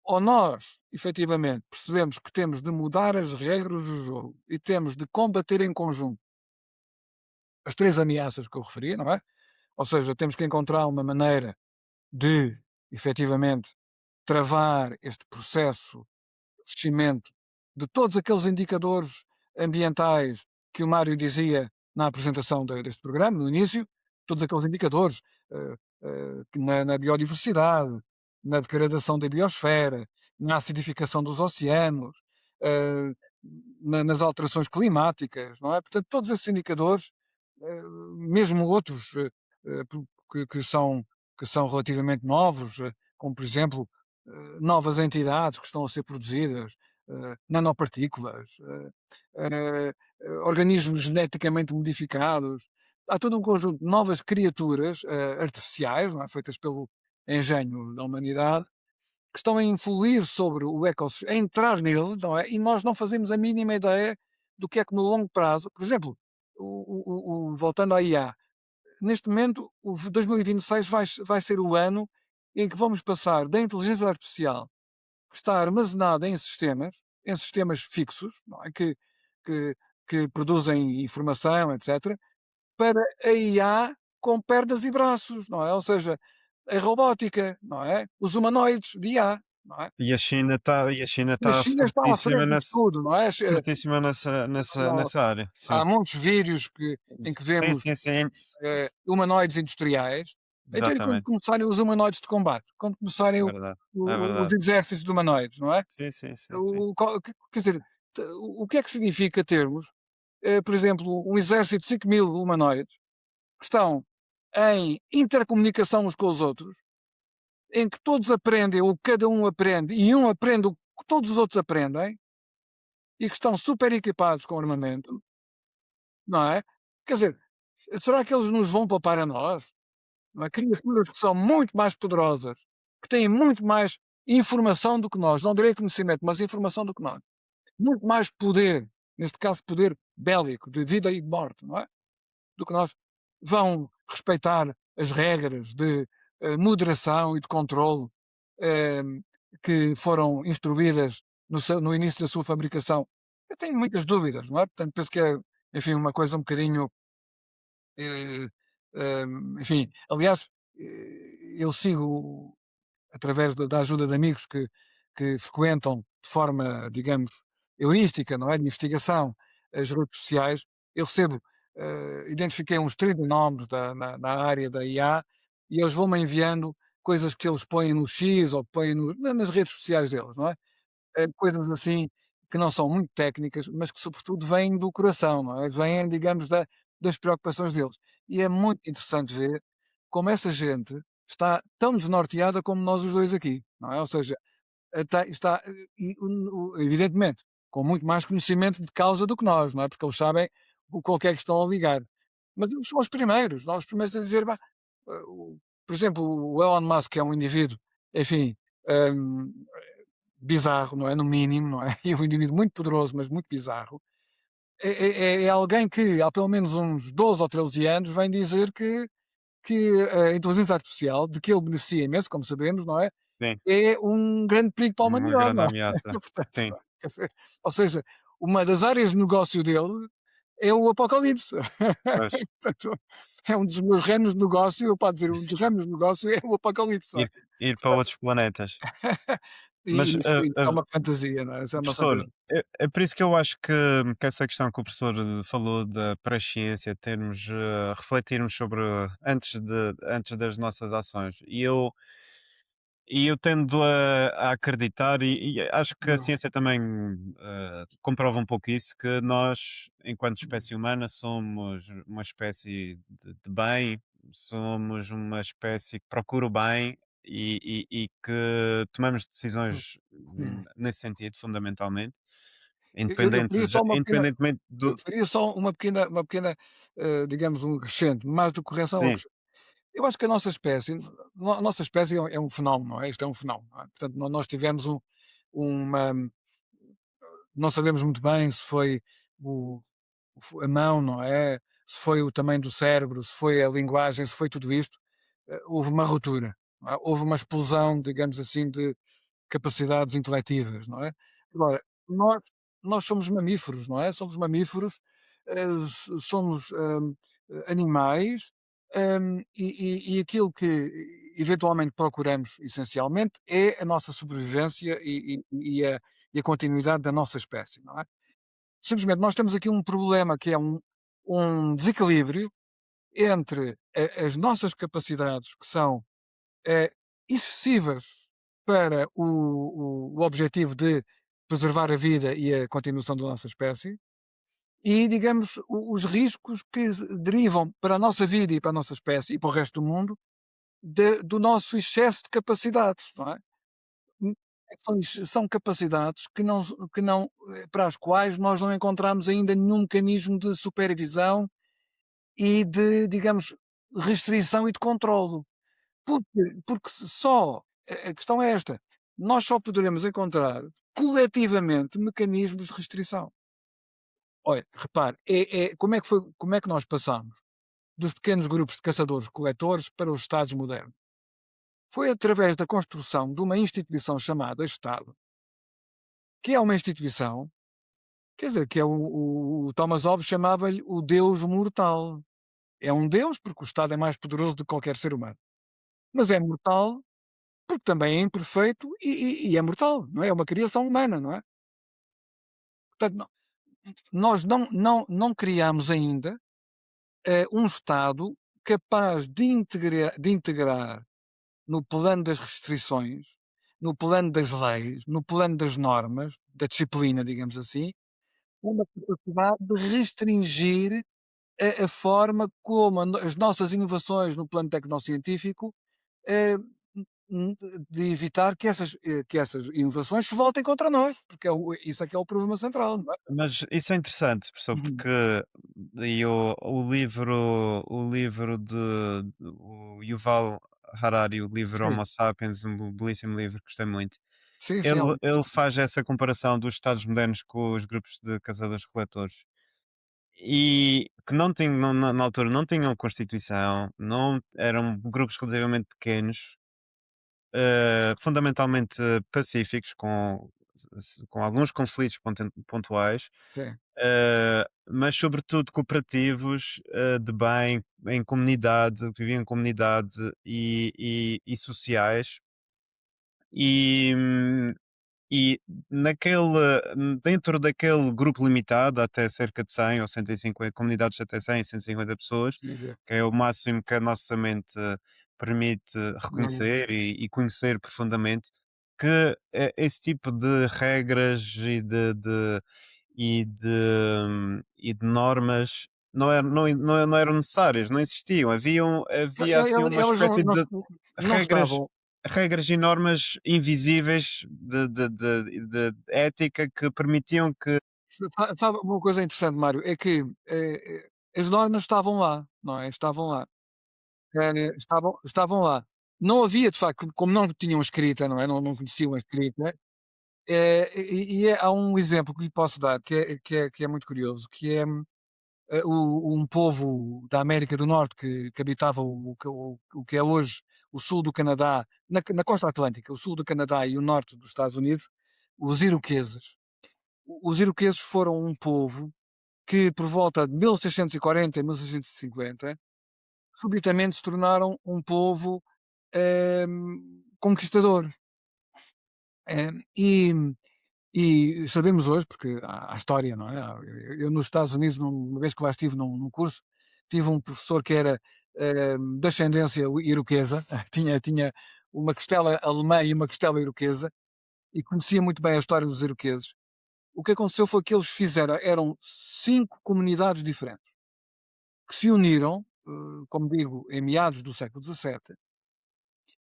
ou nós, efetivamente, percebemos que temos de mudar as regras do jogo e temos de combater em conjunto as três ameaças que eu referi, não é? Ou seja, temos que encontrar uma maneira de, efetivamente, travar este processo de crescimento de todos aqueles indicadores ambientais que o Mário dizia na apresentação deste programa, no início, todos aqueles indicadores na biodiversidade, na degradação da biosfera, na acidificação dos oceanos, eh, nas alterações climáticas, não é? Portanto, todos esses indicadores, mesmo outros que são relativamente novos, como por exemplo novas entidades que estão a ser produzidas, nanopartículas, organismos geneticamente modificados. Há todo um conjunto de novas criaturas artificiais, não é? Feitas pelo engenho da humanidade, que estão a influir sobre o ecossistema, a entrar nele, não é? E nós não fazemos a mínima ideia do que é que no longo prazo, por exemplo, voltando à IA, neste momento, o 2026 vai ser o ano em que vamos passar da inteligência artificial, que está armazenada em sistemas fixos, não é? que, que produzem informação, etc., para a IA com pernas e braços, não é? Ou seja, a robótica, não é? Os humanoides de IA, não é? E a China está E a China está à frente disso tudo, não é? fortíssima nessa área. Sim. Há muitos vídeos em que Sim, vemos sim, sim. humanoides industriais. Então, e quando Exatamente. começarem os humanoides de combate? Quando começarem É verdade. É os verdade. exércitos de humanoides, não é? Sim, sim, sim, sim. Quer dizer, o que é que significa termos, por exemplo, um exército de 5.000 humanoides que estão em intercomunicação uns com os outros, em que todos aprendem, ou cada um aprende, e um aprende o que todos os outros aprendem, e que estão super equipados com armamento, não é? Quer dizer, será que eles nos vão poupar a nós? Não é? Criaturas que são muito mais poderosas, que têm muito mais informação do que nós, não direi conhecimento, mas informação do que nós. Muito mais poder, neste caso poder bélico, de vida e de morte, não é? Do que nós, vão respeitar as regras de moderação e de controle eh, que foram instruídas no início da sua fabricação. Eu tenho muitas dúvidas, não é? Portanto, penso que é, enfim, uma coisa um bocadinho, eh, enfim, aliás, eu sigo através da ajuda de amigos que frequentam de forma, digamos, heurística, não é? De investigação, as redes sociais. Eu recebo, identifiquei uns 30 nomes na área da IA e eles vão-me enviando coisas que eles põem no X ou põem nas redes sociais deles, não é? Coisas assim que não são muito técnicas, mas que sobretudo vêm do coração, não é? Vêm, digamos, das preocupações deles. E é muito interessante ver como essa gente está tão desnorteada como nós os dois aqui, não é? Ou seja, está, evidentemente, com muito mais conhecimento de causa do que nós, não é? Porque eles sabem o qualquer que estão a ligar. Mas eles são os primeiros, nós os primeiros a dizer, "Bah, por exemplo, o Elon Musk é um indivíduo, enfim, hum, bizarro, não é? No mínimo, não é? E um indivíduo muito poderoso, mas muito bizarro. É alguém que há pelo menos uns 12 ou 13 anos vem dizer que a inteligência artificial, de que ele beneficia imenso, como sabemos, não é? Sim, É um grande perigo para a uma humanidade, grande não é? ameaça. Portanto, Sim, quer dizer, ou seja, uma das áreas de negócio dele é o apocalipse. pois. Portanto, é um dos meus ramos de negócio, eu posso dizer, um dos ramos de negócio é o apocalipse, não é? Ir para Portanto, outros planetas. Mas, e isso é uma fantasia, não é? Isso é uma professor, fantasia. é por isso que eu acho que essa questão que o professor falou da presciência, termos, refletirmos sobre antes das nossas ações. E eu tendo a acreditar, e acho que a Não. ciência também comprova um pouco isso, que nós, enquanto espécie humana, somos uma espécie de bem, somos uma espécie que procura o bem e que tomamos decisões nesse sentido, fundamentalmente, Eu faria só uma pequena independentemente eu do. faria só uma pequena, digamos, um acrescento, mais do que correção ao Sim, acrescento. Eu acho que a nossa espécie a nossa espécie é um fenómeno, não é? Isto é um fenómeno, não é? Portanto, nós tivemos uma não sabemos muito bem se foi o a mão, não é? Se foi o tamanho do cérebro, se foi a linguagem, se foi tudo isto, houve uma ruptura, não é? Houve uma explosão, digamos assim, de capacidades intelectivas, não é? Agora, nós, nós somos mamíferos, não é? Somos mamíferos, somos animais, e aquilo que eventualmente procuramos, essencialmente, é a nossa sobrevivência e a continuidade da nossa espécie, não é? Simplesmente nós temos aqui um problema que é um desequilíbrio entre as nossas capacidades, que são eh, excessivas para o objetivo de preservar a vida e a continuação da nossa espécie, e, digamos, os riscos que derivam para a nossa vida e para a nossa espécie e para o resto do mundo do nosso excesso de capacidades, não é? Hum, são capacidades que não, para as quais nós não encontramos ainda nenhum mecanismo de supervisão e de, digamos, restrição e de controlo. Porque só a questão é esta, nós só poderemos encontrar coletivamente mecanismos de restrição. Olha, repare, como é que nós passamos dos pequenos grupos de caçadores-coletores para os Estados modernos? Foi através da construção de uma instituição chamada Estado, que é uma instituição, quer dizer, que é o Thomas Hobbes chamava-lhe o Deus mortal. É um Deus porque o Estado é mais poderoso do que qualquer ser humano. Mas é mortal porque também é imperfeito e é mortal, não é? É uma criação humana, não é? Portanto, nós não criamos ainda um Estado capaz de integrar no plano das restrições, no plano das leis, no plano das normas, da disciplina, digamos assim, uma capacidade de restringir a forma como as nossas inovações no plano tecnocientífico eh, de evitar que essas inovações se voltem contra nós, porque isso é que é o problema central, não é? Mas isso é interessante, professor, Uhum. porque e o livro de o Yuval Harari, o livro Sim, Homo Sapiens, um belíssimo livro, gostei muito. sim, sim, é um Ele livro ele interessante. faz essa comparação dos Estados modernos com os grupos de caçadores-coletores e que não tinham na altura não tinham constituição, não eram grupos relativamente pequenos, fundamentalmente pacíficos, com alguns conflitos pontuais, Sim. mas sobretudo cooperativos, de bem, em comunidade, que viviam em comunidade e sociais. E, e dentro daquele grupo limitado, até cerca de 100 ou 150 comunidades, até 100, 150 pessoas, Sim, sim. que é o máximo que a nossa mente permite Uhum. reconhecer e conhecer profundamente, que esse tipo de regras e de normas não eram necessárias, não existiam. Havia assim uma Elas espécie de não regras estavam. regras e normas invisíveis de ética que permitiam que Sabe uma coisa interessante, Mário, é que, as normas estavam lá, não é? Estavam lá. Estavam lá. Não havia, de facto, como não tinham escrita, não é? Não conheciam a escrita, há um exemplo que lhe posso dar que é muito curioso, que é, um povo da América do Norte que habitava o que é hoje o sul do Canadá, na costa atlântica, o sul do Canadá e o norte dos Estados Unidos, os iroqueses. Os iroqueses foram um povo que por volta de 1640 e 1650, subitamente se tornaram um povo, conquistador. E sabemos hoje, porque há história, não é? Eu nos Estados Unidos, uma vez que lá estive num curso, tive um professor que era, de ascendência iroquesa, tinha uma costela alemã e uma costela iroquesa, e conhecia muito bem a história dos iroqueses. O que aconteceu foi que eles eram 5 comunidades diferentes, que se uniram, como digo, em meados do século XVII,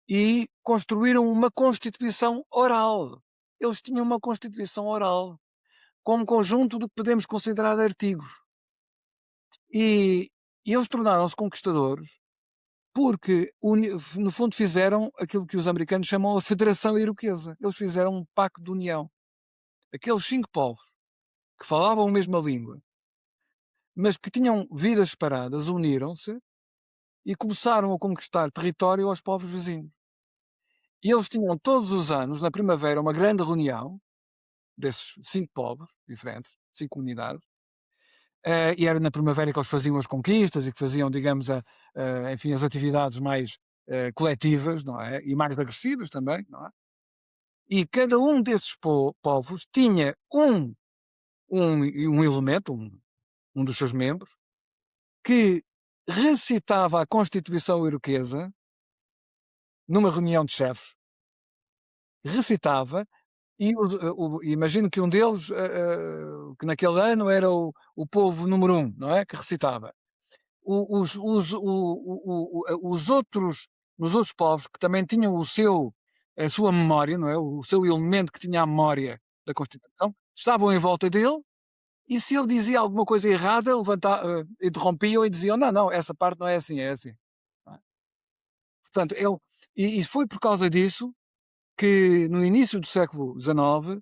e construíram uma constituição oral. Eles tinham uma constituição oral, com um conjunto de que podemos considerar artigos. E, e eles tornaram-se conquistadores porque, no fundo, fizeram aquilo que os americanos chamam a Federação Iroquesa. Eles fizeram um pacto de união. Aqueles 5 povos que falavam a mesma língua, mas que tinham vidas separadas, uniram-se e começaram a conquistar território aos povos vizinhos. E eles tinham todos os anos, na primavera, uma grande reunião desses 5 povos diferentes, 5 comunidades, e era na primavera que eles faziam as conquistas e que faziam, digamos, enfim, as atividades mais coletivas, não é? E mais agressivas também, não é? E cada um desses povos tinha um elemento, um dos seus membros, que recitava a Constituição Iroquesa numa reunião de chefes, recitava, e imagino que um deles, que naquele ano era o povo número um, não é? Que recitava. Os outros, nos outros povos que também tinham a sua memória, não é? O seu elemento que tinha a memória da Constituição, estavam em volta dele, e se ele dizia alguma coisa errada, interrompiam e diziam: não, não, essa parte não é assim, é assim. Não é? Portanto, e foi por causa disso que no início do século XIX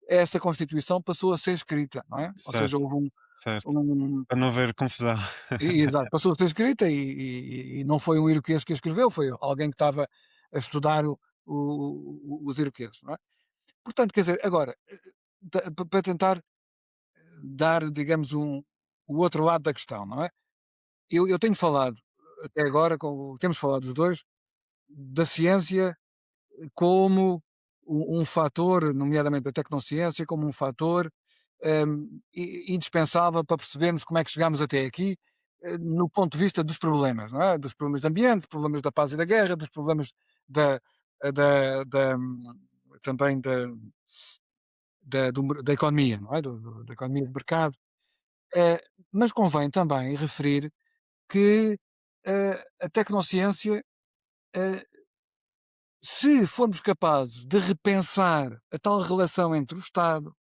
essa Constituição passou a ser escrita, não é? Ou seja, certo, houve certo, um, para não haver confusão. exato, passou a ser escrita e não foi um iroquês que a escreveu, foi alguém que estava a estudar os iroqueses, não é? Portanto, quer dizer, agora, para tentar dar, digamos, o outro lado da questão, não é? Eu tenho falado, até agora, temos falado os dois, da ciência como um fator, nomeadamente a tecnociência, como um fator indispensável para percebermos como é que chegámos até aqui, no ponto de vista dos problemas, não é? Dos problemas de ambiente, problemas da paz e da guerra, dos problemas da, também da economia, não é? Da economia de mercado. Eh, mas convém também referir que a tecnociência se formos capazes de repensar a tal relação entre o Estado,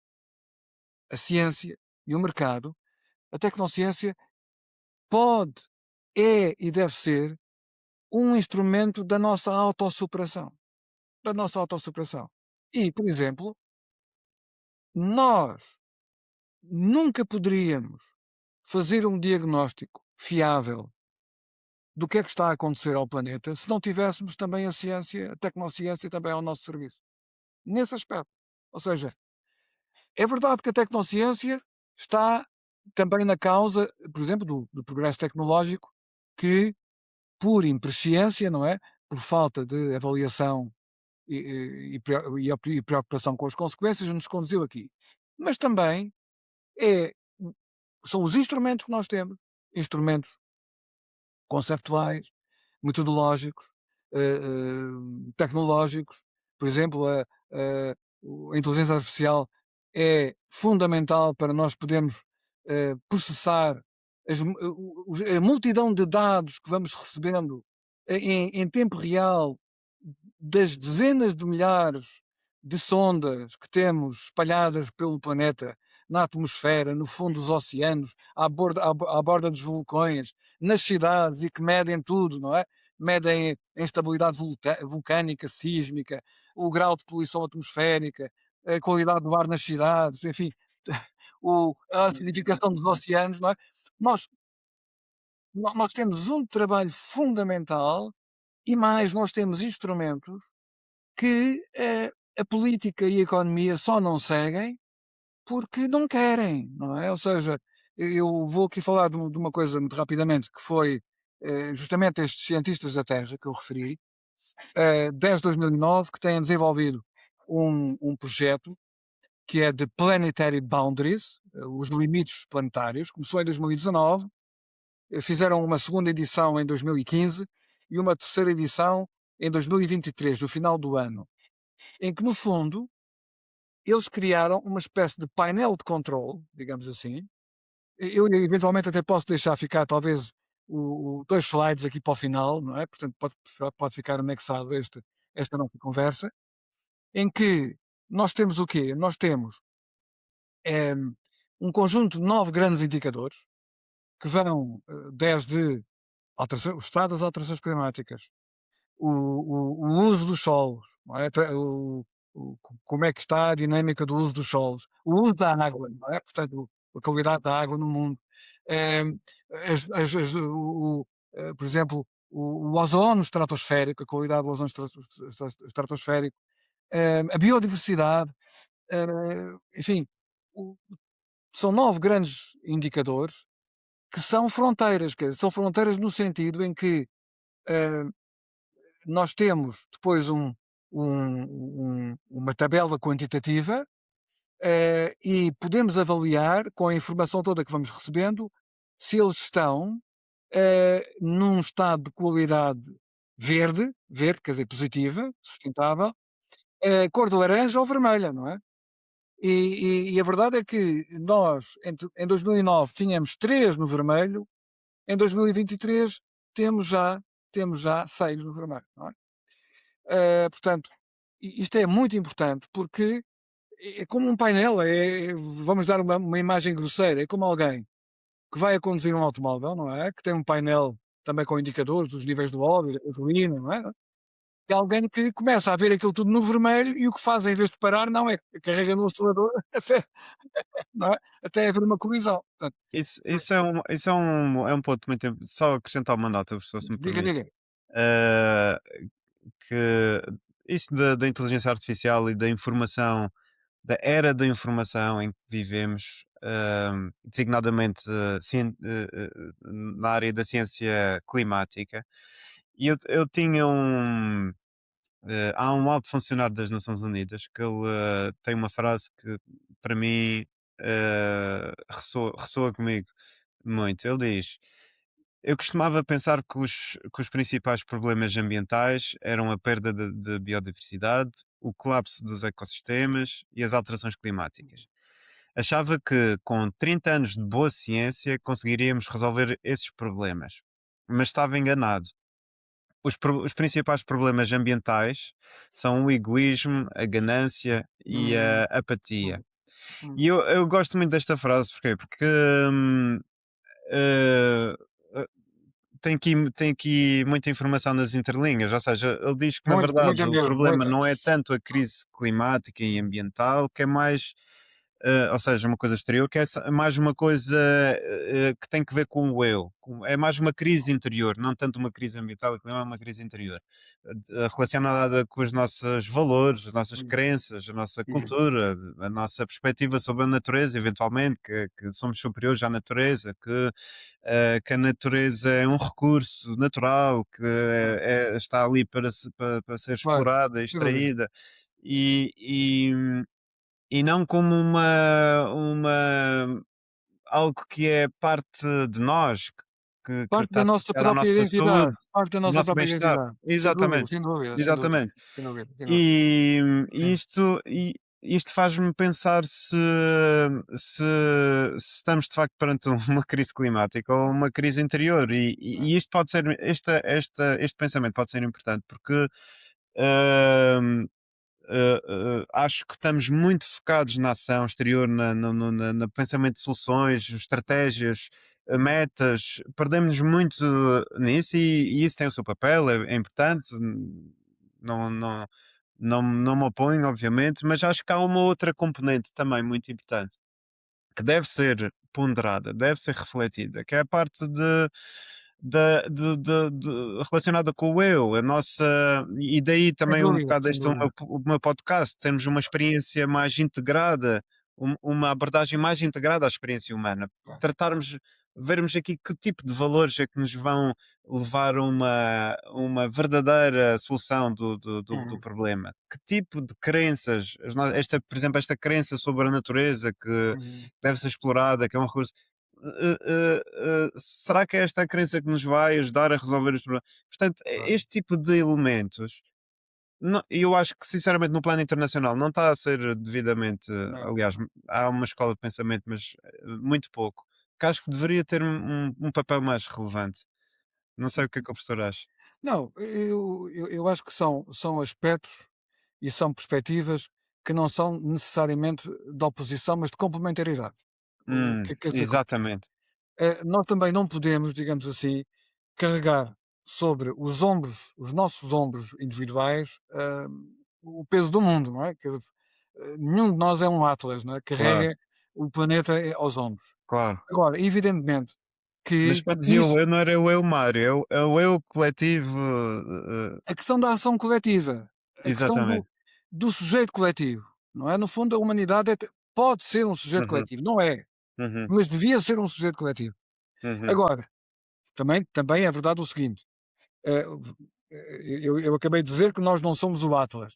a ciência e o mercado, a tecnociência pode, é e deve ser um instrumento da nossa autossuperação. Da nossa autossuperação. E, por exemplo, nós nunca poderíamos fazer um diagnóstico fiável do que é que está a acontecer ao planeta se não tivéssemos também a ciência, a tecnociência também ao nosso serviço. Nesse aspecto. Ou seja, é verdade que a tecnociência está também na causa, por exemplo, do progresso tecnológico que, por impresciência, não é? Por falta de avaliação e preocupação com as consequências, nos conduziu aqui. Mas também é, são os instrumentos que nós temos, instrumentos conceptuais, metodológicos, tecnológicos. Por exemplo, a inteligência artificial é fundamental para nós podermos processar a multidão de dados que vamos recebendo em tempo real das dezenas de milhares de sondas que temos espalhadas pelo planeta, na atmosfera, no fundo dos oceanos, à borda dos vulcões, nas cidades e que medem tudo, não é? Medem a instabilidade vulcânica, sísmica, o grau de poluição atmosférica, a qualidade do ar nas cidades, enfim, a acidificação dos oceanos, não é? Nós, nós temos um trabalho fundamental e mais, nós temos instrumentos que a política e a economia só não seguem porque não querem, não é? Ou seja, eu vou aqui falar de uma coisa muito rapidamente, que foi justamente estes cientistas da Terra que eu referi, desde 2009, que têm desenvolvido um projeto que é de Planetary Boundaries, os limites planetários, começou em 2019, fizeram uma segunda edição em 2015 e uma terceira edição em 2023, no final do ano, em que, no fundo, eles criaram uma espécie de painel de controle, digamos assim. Eu eventualmente até posso deixar ficar talvez dois slides aqui para o final, não é? Portanto, pode ficar anexado esta nossa conversa, em que nós temos o quê? Nós temos um conjunto de 9 grandes indicadores que vão desde o estado das alterações climáticas, o uso dos solos, não é? Como é que está a dinâmica do uso dos solos, o uso da água, não é? Portanto, a qualidade da água no mundo. Em, por exemplo, o ozono estratosférico, a qualidade do ozono estratosférico, a biodiversidade, enfim, o- são 9 grandes indicadores que são fronteiras, quer dizer, são fronteiras no sentido em que eh, nós temos depois uma tabela quantitativa e podemos avaliar com a informação toda que vamos recebendo se eles estão num estado de qualidade verde, quer dizer, positiva, sustentável, cor de laranja ou vermelha, não é? E a verdade é que nós, em 2009, tínhamos 3 no vermelho, em 2023 temos já 6 no vermelho, não é? Portanto, isto é muito importante porque é como um painel, vamos dar uma imagem grosseira, é como alguém que vai a conduzir um automóvel, não é? Que tem um painel também com indicadores, os níveis do óleo, da gasolina, não é? E alguém que começa a ver aquilo tudo no vermelho e o que faz em vez de parar, não é? Carrega no acelerador até, não é? Até haver uma colisão. Portanto, Isso é um ponto muito. Só acrescentar uma nota, professor, se me diga, permite. diga. Eh, que isto da inteligência artificial e da informação, da era da informação em que vivemos, designadamente na área da ciência climática, e eu tinha há um alto funcionário das Nações Unidas que ele tem uma frase que para mim ressoa comigo muito. Ele diz: eu costumava pensar que os principais problemas ambientais eram a perda de biodiversidade, o colapso dos ecossistemas e as alterações climáticas. Achava que com 30 anos de boa ciência conseguiríamos resolver esses problemas, mas estava enganado. os principais problemas ambientais são o egoísmo, a ganância e a Hum, apatia. hum, hum. E eu gosto muito desta frase, porquê? Porque hum, eh, eh, tem aqui muita informação nas entrelinhas, ou seja, ele diz que na Muita, verdade muita o mesmo, problema muita. não é tanto a crise climática e ambiental, que é mais, ou seja, uma coisa exterior, que é mais uma coisa que tem que ver com o eu, é mais uma crise interior, não tanto uma crise ambiental, que não é uma crise interior, relacionada com os nossos valores, as nossas Hum, crenças, a nossa hum, cultura, a nossa perspectiva sobre a natureza, eventualmente, que somos superiores à natureza, que a natureza é um recurso natural que hum. está ali para ser Pois, explorada e sem dúvida. extraída e, e, e não como uma algo que é parte de nós, que Parte está da nossa associado à própria nossa identidade, saúde, parte da ao nossa nosso própria bem-estar. identidade. Sem dúvida, Exatamente, sem dúvida, sem dúvida, exatamente. sem dúvida, sem dúvida. E Sim. isto faz-me pensar se, se estamos de facto perante uma crise climática ou uma crise interior. E isto pode ser, este pensamento pode ser importante porque hum, acho que estamos muito focados na ação exterior, no pensamento de soluções, estratégias, metas, perdemos muito nisso e isso tem o seu papel, é importante, não, não, não me oponho, obviamente, mas acho que há uma outra componente também muito importante que deve ser ponderada, deve ser refletida, que é a parte relacionada com o eu, a nossa. E daí Sem também um dúvida, bocado sem este é dúvida. o meu podcast, temos uma experiência mais integrada, uma abordagem mais integrada à experiência humana. Tratarmos, vermos aqui que tipo de valores é que nos vão levar a uma verdadeira solução do Uhum, problema. Que tipo de crenças, por exemplo, esta crença sobre a natureza que uhum, deve ser explorada, que é um recurso. Será que é esta a crença que nos vai ajudar a resolver os problemas? Portanto, claro. este tipo de elementos, eu acho que sinceramente no plano internacional não está a ser devidamente, Não, aliás, não. há uma escola de pensamento, mas muito pouco, que acho que deveria ter um papel mais relevante. Não sei o que é que o professor acha. Não, eu acho que são aspectos e são perspectivas que não são necessariamente de oposição, mas de complementaridade. O que é que quer dizer com isto? Exatamente. Nós também não podemos, digamos assim, carregar sobre os ombros, os nossos ombros individuais, o peso do mundo, não é? Quer dizer, nenhum de nós é um Atlas, não é? Claro, Carrega o planeta aos ombros. claro. Agora, evidentemente Mas que quando dizia o isso, eu, não era o eu Mário, é o eu coletivo. a questão da ação coletiva, a questão do, Exatamente. do sujeito coletivo, não é? No fundo, a humanidade pode ser um sujeito Uhum, coletivo, não é, uhum, mas devia ser um sujeito coletivo. uhum. Agora, também é verdade o seguinte: eh, eu acabei de dizer que nós não somos o Atlas,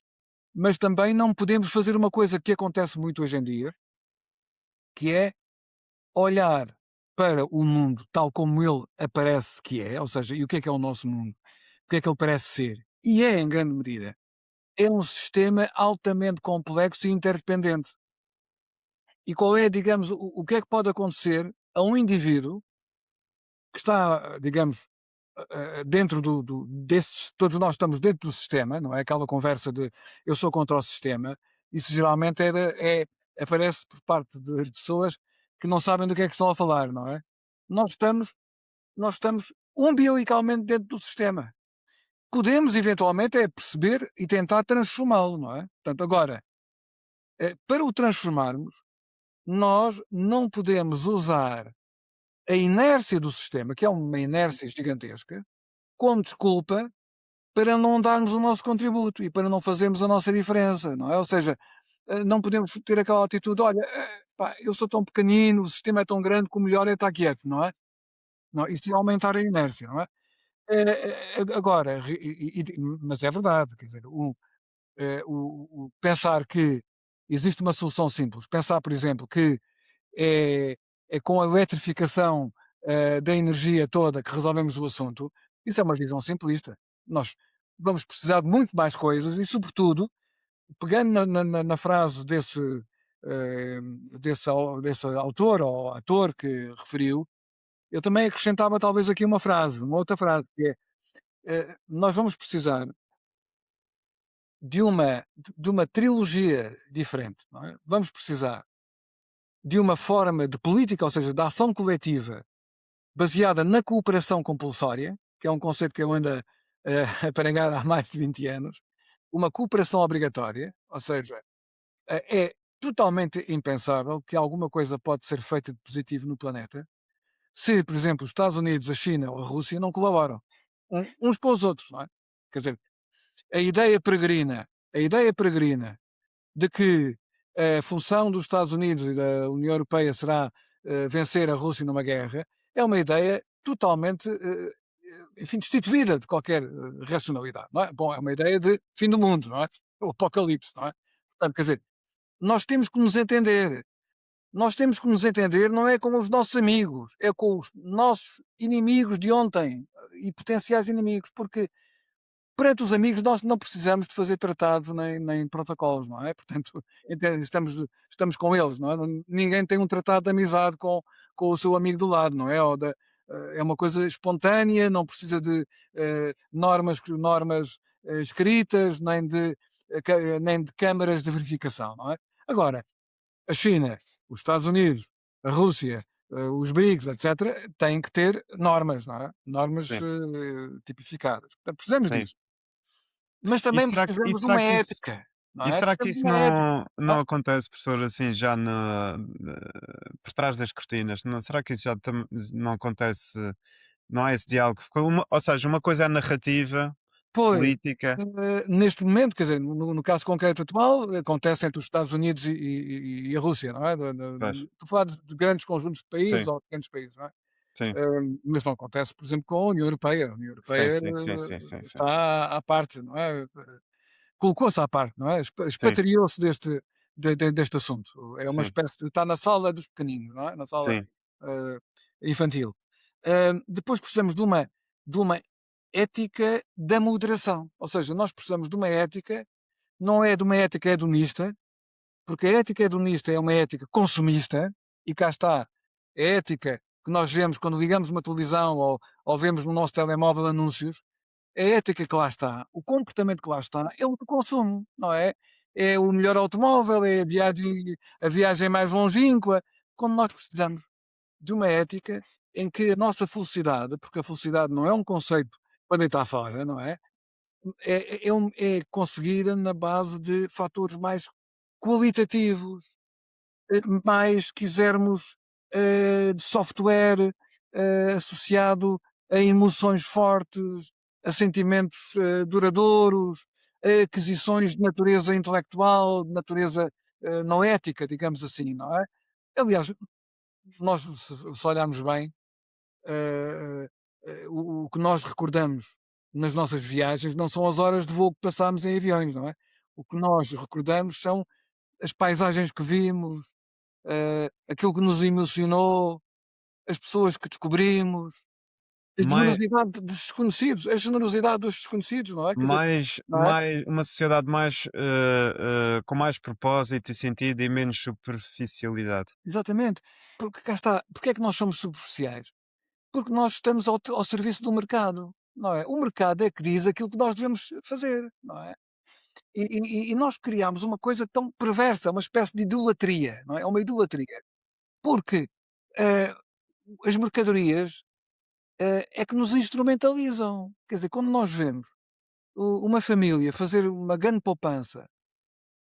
mas também não podemos fazer uma coisa que acontece muito hoje em dia, que é olhar para o mundo tal como ele aparece que é, ou seja, e o que é o nosso mundo? O que é que ele parece ser? E é, em grande medida, é um sistema altamente complexo e interdependente. E qual é, digamos, o que é que pode acontecer a um indivíduo que está, digamos, dentro desses, todos nós estamos dentro do sistema, não é? Aquela conversa de eu sou contra o sistema, isso geralmente aparece por parte de pessoas que não sabem do que é que estão a falar, não é? Nós estamos, nós estamos umbilicalmente dentro do sistema. Podemos eventualmente é perceber e tentar transformá-lo, não é? Portanto, agora, para o transformarmos, nós não podemos usar a inércia do sistema, que é uma inércia gigantesca, como desculpa para não darmos o nosso contributo e para não fazermos a nossa diferença, não é? Ou seja, não podemos ter aquela atitude, olha, pá, eu sou tão pequenino, o sistema é tão grande que o melhor é estar quieto, não é? Não, isso é aumentar a inércia, não é? Agora, mas é verdade, quer dizer, pensar que existe uma solução simples, pensar, por exemplo, que é, é com a eletrificação da energia toda que resolvemos o assunto, isso é uma visão simplista. Nós vamos precisar de muito mais coisas e, sobretudo, pegando na frase eh, desse autor ou ator que referiu, eu também acrescentava talvez aqui uma outra frase, que é nós vamos precisar de uma trilogia diferente, não é? Vamos precisar de uma forma de política, ou seja, de ação coletiva, baseada na cooperação compulsória, que é um conceito que eu ando a pregar há mais de 20 anos, uma cooperação obrigatória, ou seja, é totalmente impensável que alguma coisa pode ser feita de positivo no planeta se, por exemplo, os Estados Unidos, a China ou a Rússia não colaboram uns com os outros, não é? Quer dizer, a ideia peregrina de que a função dos Estados Unidos e da União Europeia será vencer a Rússia numa guerra é uma ideia totalmente, enfim, destituída de qualquer racionalidade, não é? Bom, é uma ideia de fim do mundo, não é? O apocalipse, não é? Portanto, quer dizer, nós temos que nos entender. Nós temos que nos entender não é com os nossos amigos, é com os nossos inimigos de ontem e potenciais inimigos, porque perante os amigos nós não precisamos de fazer tratados nem protocolos, não é? Portanto, estamos com eles, não é? Ninguém tem um tratado de amizade com o seu amigo do lado, não é? É uma coisa espontânea, não precisa de normas escritas, nem de câmaras de verificação, não é? Agora, a China, os Estados Unidos, a Rússia, os BRICS, etc., têm que ter normas, não é? Normas Sim, tipificadas. Portanto, precisamos sim. disso. Mas E também será que, e precisamos de será uma que isso, ética, não e é? será que Precisamos de isso uma ética. não Não é? acontece, professor, assim, já por trás das cortinas? Não, será que isso já não acontece? Não há esse diálogo? Porque ou seja, uma coisa é a narrativa Pois, política. neste momento, quer dizer, no caso concreto atual, acontece entre os Estados Unidos e a Rússia, não é? Pois, Estou a falar de grandes conjuntos de países sim, ou pequenos países, não é? sim, Mas não acontece, por exemplo, com a União Europeia. A União sim, Europeia sim, sim, sim, sim, sim, está à parte, não é? Colocou-se à parte, não é? sim, Expatriou-se deste assunto. É uma sim, espécie de. Está na sala dos pequeninos, não é? Na sala sim. eh, infantil. Depois precisamos de uma ética da moderação. Ou seja, nós precisamos de uma ética, não é de uma ética hedonista, porque a ética hedonista é uma ética consumista, e cá está a ética que nós vemos quando ligamos uma televisão ou vemos no nosso telemóvel anúncios. A ética que lá está, o comportamento que lá está é o do consumo, não é? É o melhor automóvel, é a viagem mais longínqua, quando nós precisamos de uma ética em que a nossa felicidade, porque a felicidade não é um conceito para deitar fora, não é? É conseguida na base de fatores mais qualitativos, mais quisermos de software associado a emoções fortes, a sentimentos duradouros, a aquisições de natureza intelectual, de natureza não ética, digamos assim, não é? Aliás, nós, se olharmos bem, o que nós recordamos nas nossas viagens não são as horas de voo que passámos em aviões, não é? O que nós recordamos são as paisagens que vimos, aquilo que nos emocionou, as pessoas que descobrimos, a Mais, generosidade dos desconhecidos, a generosidade dos desconhecidos, não é? Quer dizer, não é? uma sociedade mais, com mais propósito e sentido e menos superficialidade. Exatamente. Porque cá está, porque é que nós somos superficiais? Porque nós estamos ao serviço do mercado, não é? O mercado é que diz aquilo que nós devemos fazer, não é? E nós criámos uma coisa tão perversa, uma espécie de idolatria, não é? É uma idolatria. Porque eh, as mercadorias é que nos instrumentalizam. Quer dizer, quando nós vemos uma família fazer uma grande poupança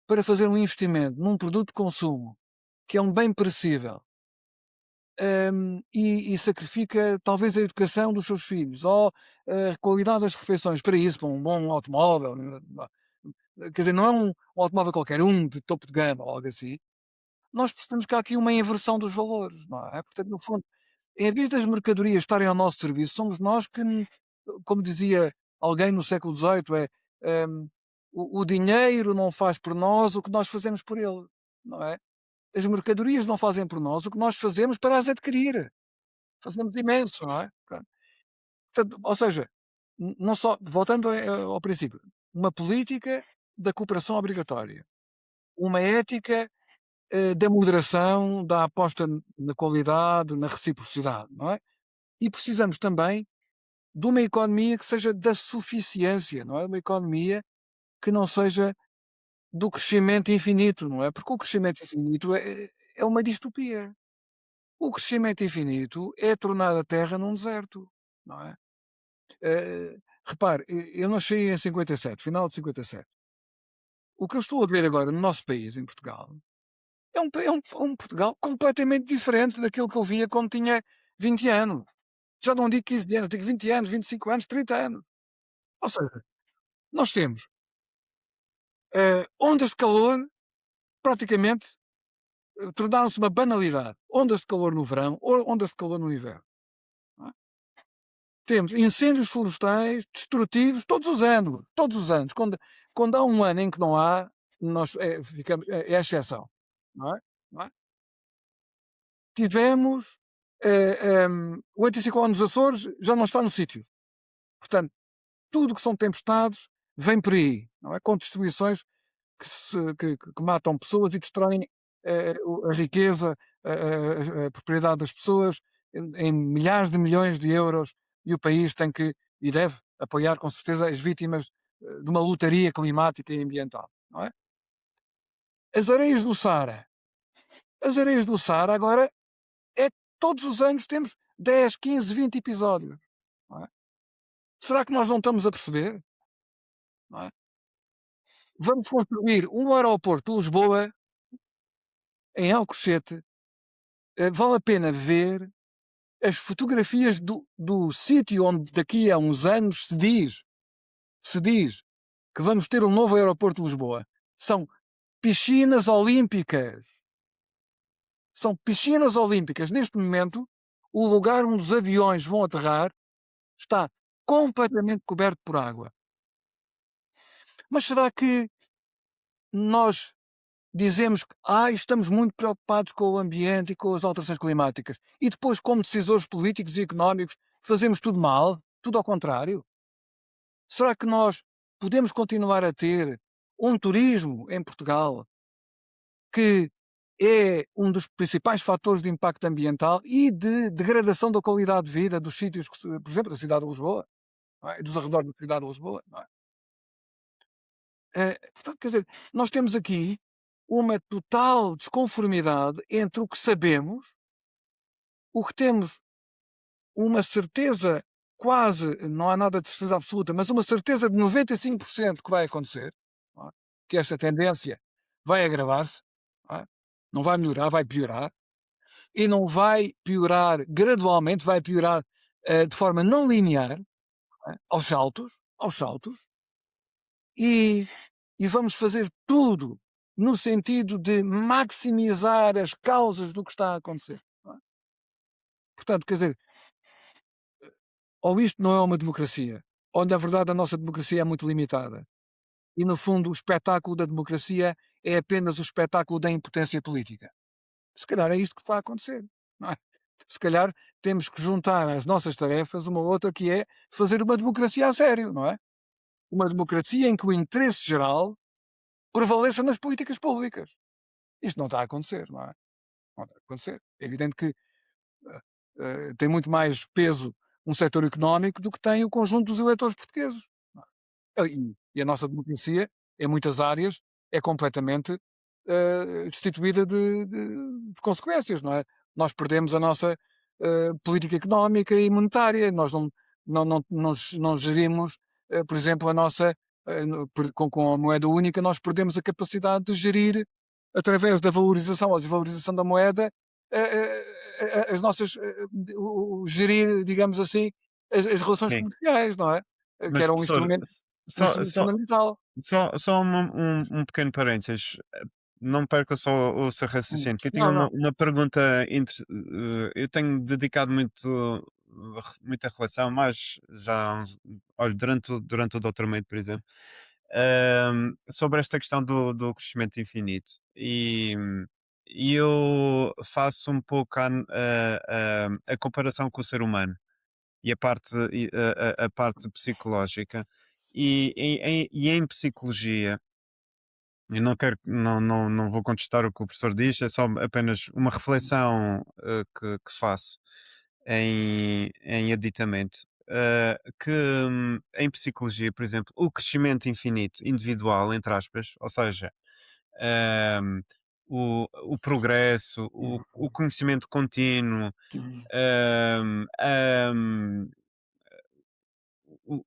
para fazer um investimento num produto de consumo que é um bem perecível, e sacrifica talvez a educação dos seus filhos ou a qualidade das refeições para isso, para um bom automóvel, quer dizer, não é um automóvel qualquer, um de topo de gama ou algo assim, nós percebemos que há aqui uma inversão dos valores, não é? Portanto, no fundo, em vez das mercadorias estarem ao nosso serviço, somos nós que, como dizia alguém no século XVIII, o dinheiro não faz por nós o que nós fazemos por ele, não é? As mercadorias não fazem por nós o que nós fazemos para as adquirir. Fazemos imenso, não é? Portanto, ou seja, não só, voltando ao princípio, uma política da cooperação obrigatória, uma ética da moderação, da aposta na qualidade, na reciprocidade, não é? E precisamos também de uma economia que seja da suficiência, não é? Uma economia que não seja do crescimento infinito, não é? Porque o crescimento infinito é uma distopia. O crescimento infinito é tornar a Terra num deserto, não é? Repare, eu nasci em 57, final de 57. O que eu estou a ver agora no nosso país, em Portugal, é um Portugal completamente diferente daquilo que eu via quando tinha 20 anos. Já não digo 15 anos, digo 20 anos, 25 anos, 30 anos. Ou seja, nós temos ondas de calor praticamente tornaram-se uma banalidade. Ondas de calor no verão, ondas de calor no inverno. Não é? Temos incêndios florestais destrutivos todos os anos. Todos os anos. Quando há um ano em que não há, nós é a exceção. Não é? Não é? Tivemos o anticiclone dos Açores, já não está no sítio. Portanto, tudo que são tempestades vem por aí. Não é? Com destruições que matam pessoas e destroem a riqueza, a propriedade das pessoas em milhares de milhões de euros, e o país tem que e deve apoiar com certeza as vítimas de uma lutaria climática e ambiental, não é? As areias do Saara. As areias do Saara agora todos os anos temos 10, 15, 20 episódios, não é? Será que nós não estamos a perceber? Não é? Vamos construir um aeroporto de Lisboa em Alcochete. Vale a pena ver as fotografias do sítio onde daqui a uns anos se diz que vamos ter um novo aeroporto de Lisboa. São piscinas olímpicas. São piscinas olímpicas. Neste momento, o lugar onde os aviões vão aterrar está completamente coberto por água. Mas será que nós dizemos que estamos muito preocupados com o ambiente e com as alterações climáticas, e depois, como decisores políticos e económicos, fazemos tudo mal? Tudo ao contrário? Será que nós podemos continuar a ter um turismo em Portugal que é um dos principais fatores de impacto ambiental e de degradação da qualidade de vida dos sítios, por exemplo, da cidade de Lisboa, não é? Dos arredores da cidade de Lisboa, não é? Portanto, quer dizer, nós temos aqui uma total desconformidade entre o que sabemos, o que temos uma certeza quase, não há nada de certeza absoluta, mas uma certeza de 95% que vai acontecer, não é? Que esta tendência vai agravar-se, não é? Não vai melhorar, vai piorar, e não vai piorar gradualmente, vai piorar de forma não linear, não é? Aos saltos, e, e vamos fazer tudo no sentido de maximizar as causas do que está a acontecer, não é? Portanto, quer dizer, ou isto não é uma democracia, ou na verdade a nossa democracia é muito limitada. E no fundo o espetáculo da democracia é apenas o espetáculo da impotência política. Se calhar é isto que vai acontecer, não é? Se calhar temos que juntar às nossas tarefas uma outra, que é fazer uma democracia a sério, não é? Uma democracia em que o interesse geral prevaleça nas políticas públicas. Isto não está a acontecer, não é? Não está a acontecer. É evidente que tem muito mais peso um setor económico do que tem o conjunto dos eleitores portugueses, não é? E a nossa democracia, em muitas áreas, é completamente destituída de consequências, não é? Nós perdemos a nossa política económica e monetária, nós não gerimos, por exemplo, a nossa, com a moeda única, nós perdemos a capacidade de gerir, através da valorização ou desvalorização da moeda, as nossas, gerir, digamos assim, as relações Sim. comerciais, não é? Que Mas, era um professor, instrumento, um só, instrumento só, fundamental. só um pequeno parênteses. Não perca só o seu raciocínio, que eu tinha Não, não. uma pergunta. Eu tenho dedicado muita reflexão, mas já olha, durante o doutoramento, por exemplo, sobre esta questão do crescimento infinito. E eu faço um pouco a comparação com o ser humano e a parte psicológica. E em psicologia, eu não vou contestar o que o professor diz, é só apenas uma reflexão que faço em aditamento. que em psicologia, por exemplo, o crescimento infinito individual, entre aspas, ou seja, hum, o progresso, o conhecimento contínuo, Uhum. hum, hum,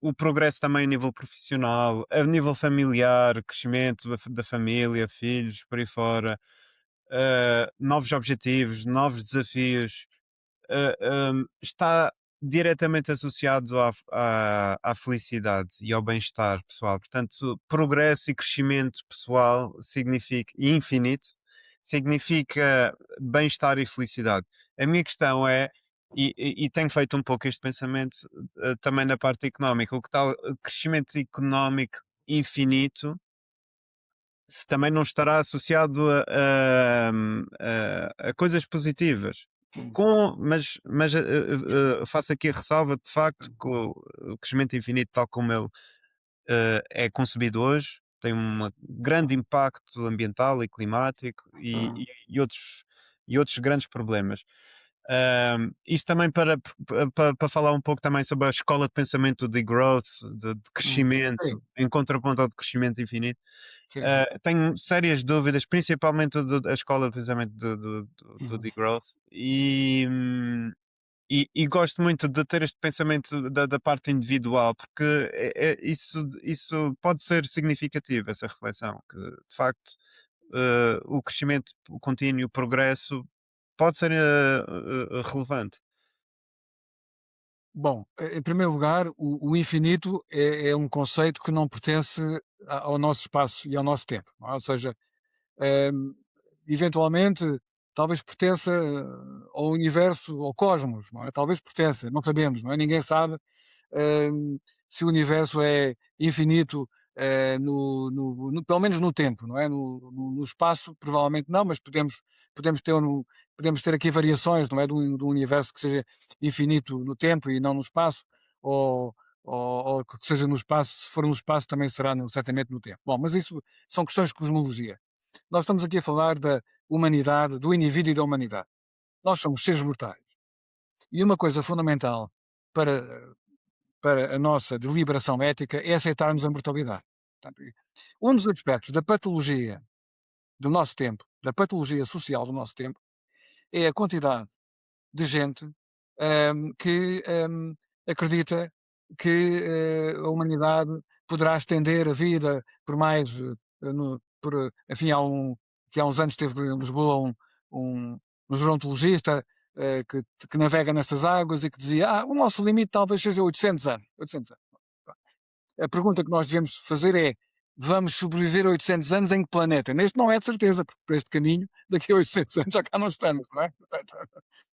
o progresso também a nível profissional, a nível familiar, crescimento da família, filhos, por aí fora, novos objetivos, novos desafios, está diretamente associado à felicidade e ao bem-estar pessoal. Portanto, progresso e crescimento pessoal significa, e infinito, significa bem-estar e felicidade. A minha questão é, e tenho feito um pouco este pensamento também na parte económica, o que tal crescimento económico infinito se também não estará associado a coisas positivas. Mas faço aqui a ressalva de facto que o crescimento infinito, tal como ele é concebido hoje, tem um grande impacto ambiental e climático Uhum. e outros grandes problemas. Isto também para falar um pouco também sobre a escola de pensamento de growth, de Uhum. Sim, crescimento, em contraponto ao de crescimento infinito. sim, sim. Tenho sérias dúvidas, principalmente da escola de pensamento do Uhum. degrowth, e gosto muito de ter este pensamento da parte individual, porque isso pode ser significativo, essa reflexão, que de facto o crescimento contínuo, o progresso pode ser relevante. Bom, em primeiro lugar, o infinito é um conceito que não pertence ao nosso espaço e ao nosso tempo, não é? Ou seja, hum, eventualmente, talvez pertença ao universo, ao cosmos, não é? Talvez pertença, não sabemos, não é? Ninguém sabe se o universo é infinito pelo menos no tempo, não é? No espaço, provavelmente não, mas podemos, ter, podemos ter aqui variações, não é? Do universo que seja infinito no tempo e não no espaço, ou, ou que seja no espaço, se for no espaço também será certamente no tempo. Bom, mas isso são questões de cosmologia. Nós estamos aqui a falar da humanidade, do indivíduo e da humanidade. Nós somos seres mortais. E uma coisa fundamental para para a nossa deliberação ética é aceitarmos a mortalidade. Portanto, um dos aspectos da patologia do nosso tempo, da patologia social do nosso tempo, é a quantidade de gente que acredita que a humanidade poderá estender a vida por mais. Enfim, que há uns anos teve em Lisboa um gerontologista que navega nessas águas e que dizia: o nosso limite talvez seja 800 anos. 800 anos. A pergunta que nós devemos fazer é: vamos sobreviver a 800 anos em que planeta? Neste não é de certeza, porque por este caminho, daqui a 800 anos já cá não estamos, não é?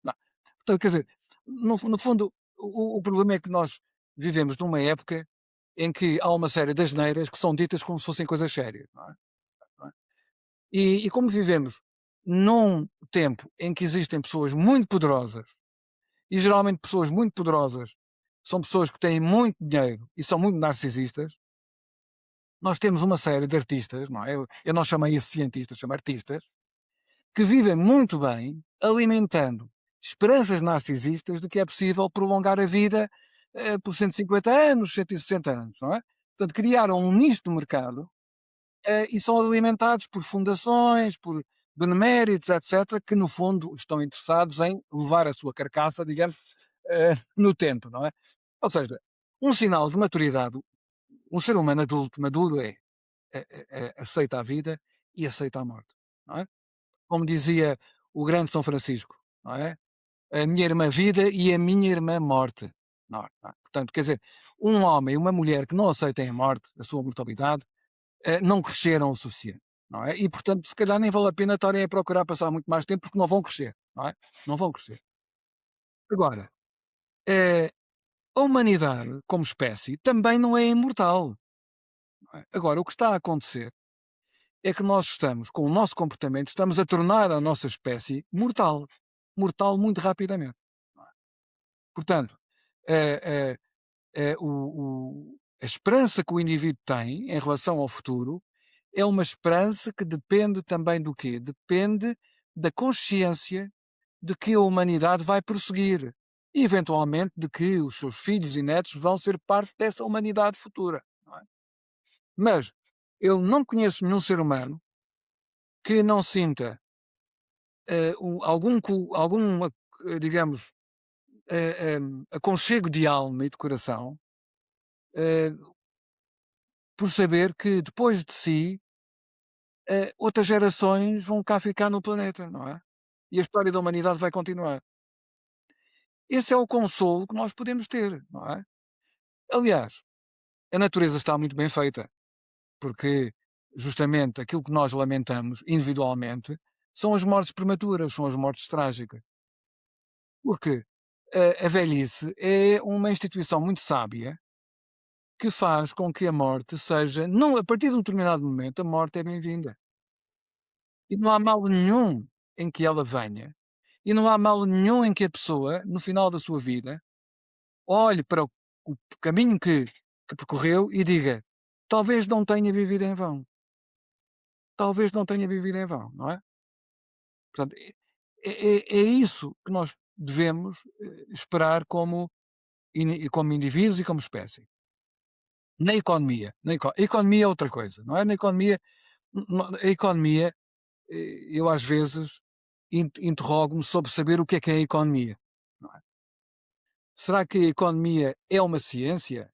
Não. Portanto, quer dizer, no fundo, o problema é que nós vivemos numa época em que há uma série de asneiras que são ditas como se fossem coisas sérias, não é? Não é? E como vivemos num tempo em que existem pessoas muito poderosas, e geralmente pessoas muito poderosas são pessoas que têm muito dinheiro e são muito narcisistas, nós temos uma série de artistas, não é? Eu não chamei isso cientistas, chamo artistas, que vivem muito bem alimentando esperanças narcisistas de que é possível prolongar a vida por 150 anos, 160 anos, não é? Portanto, criaram um nicho de mercado e são alimentados por fundações, por beneméritos, etc., que no fundo estão interessados em levar a sua carcaça, digamos, no tempo, não é? Ou seja, um sinal de maturidade, um ser humano adulto, maduro, aceita a vida e aceita a morte, não é? Como dizia o grande São Francisco, não é? A minha irmã vida e a minha irmã morte. Não é? Portanto, quer dizer, um homem e uma mulher que não aceitem a morte, a sua mortalidade, não cresceram o suficiente, não é? E, portanto, se calhar nem vale a pena estarem a procurar passar muito mais tempo porque não vão crescer, não é? Não vão crescer. Agora, eh, a humanidade, como espécie, também não é imortal. Não é? Agora, o que está a acontecer é que nós estamos, com o nosso comportamento, estamos a tornar a nossa espécie mortal. Mortal muito rapidamente. Não é? Portanto, eh, eh, a esperança que o indivíduo tem em relação ao futuro é uma esperança que depende também do quê? Depende da consciência de que a humanidade vai prosseguir e eventualmente de que os seus filhos e netos vão ser parte dessa humanidade futura, não é? Mas eu não conheço nenhum ser humano que não sinta algum, digamos, aconchego de alma e de coração, eh, por saber que depois de si, outras gerações vão cá ficar no planeta, não é? E a história da humanidade vai continuar. Esse é o consolo que nós podemos ter, não é? Aliás, a natureza está muito bem feita, porque justamente aquilo que nós lamentamos individualmente são as mortes prematuras, são as mortes trágicas. Porque a velhice é uma instituição muito sábia que faz com que a morte seja, não, a partir de um determinado momento, a morte é bem-vinda. E não há mal nenhum em que ela venha, e não há mal nenhum em que a pessoa, no final da sua vida, olhe para o caminho que percorreu e diga: talvez não tenha vivido em vão. Talvez não tenha vivido em vão, não é? Portanto, é isso que nós devemos esperar como indivíduos e como espécie. Na economia, a economia é outra coisa, não é? Na economia, a economia, eu às vezes interrogo-me sobre saber o que é a economia, não é? Será que a economia é uma ciência?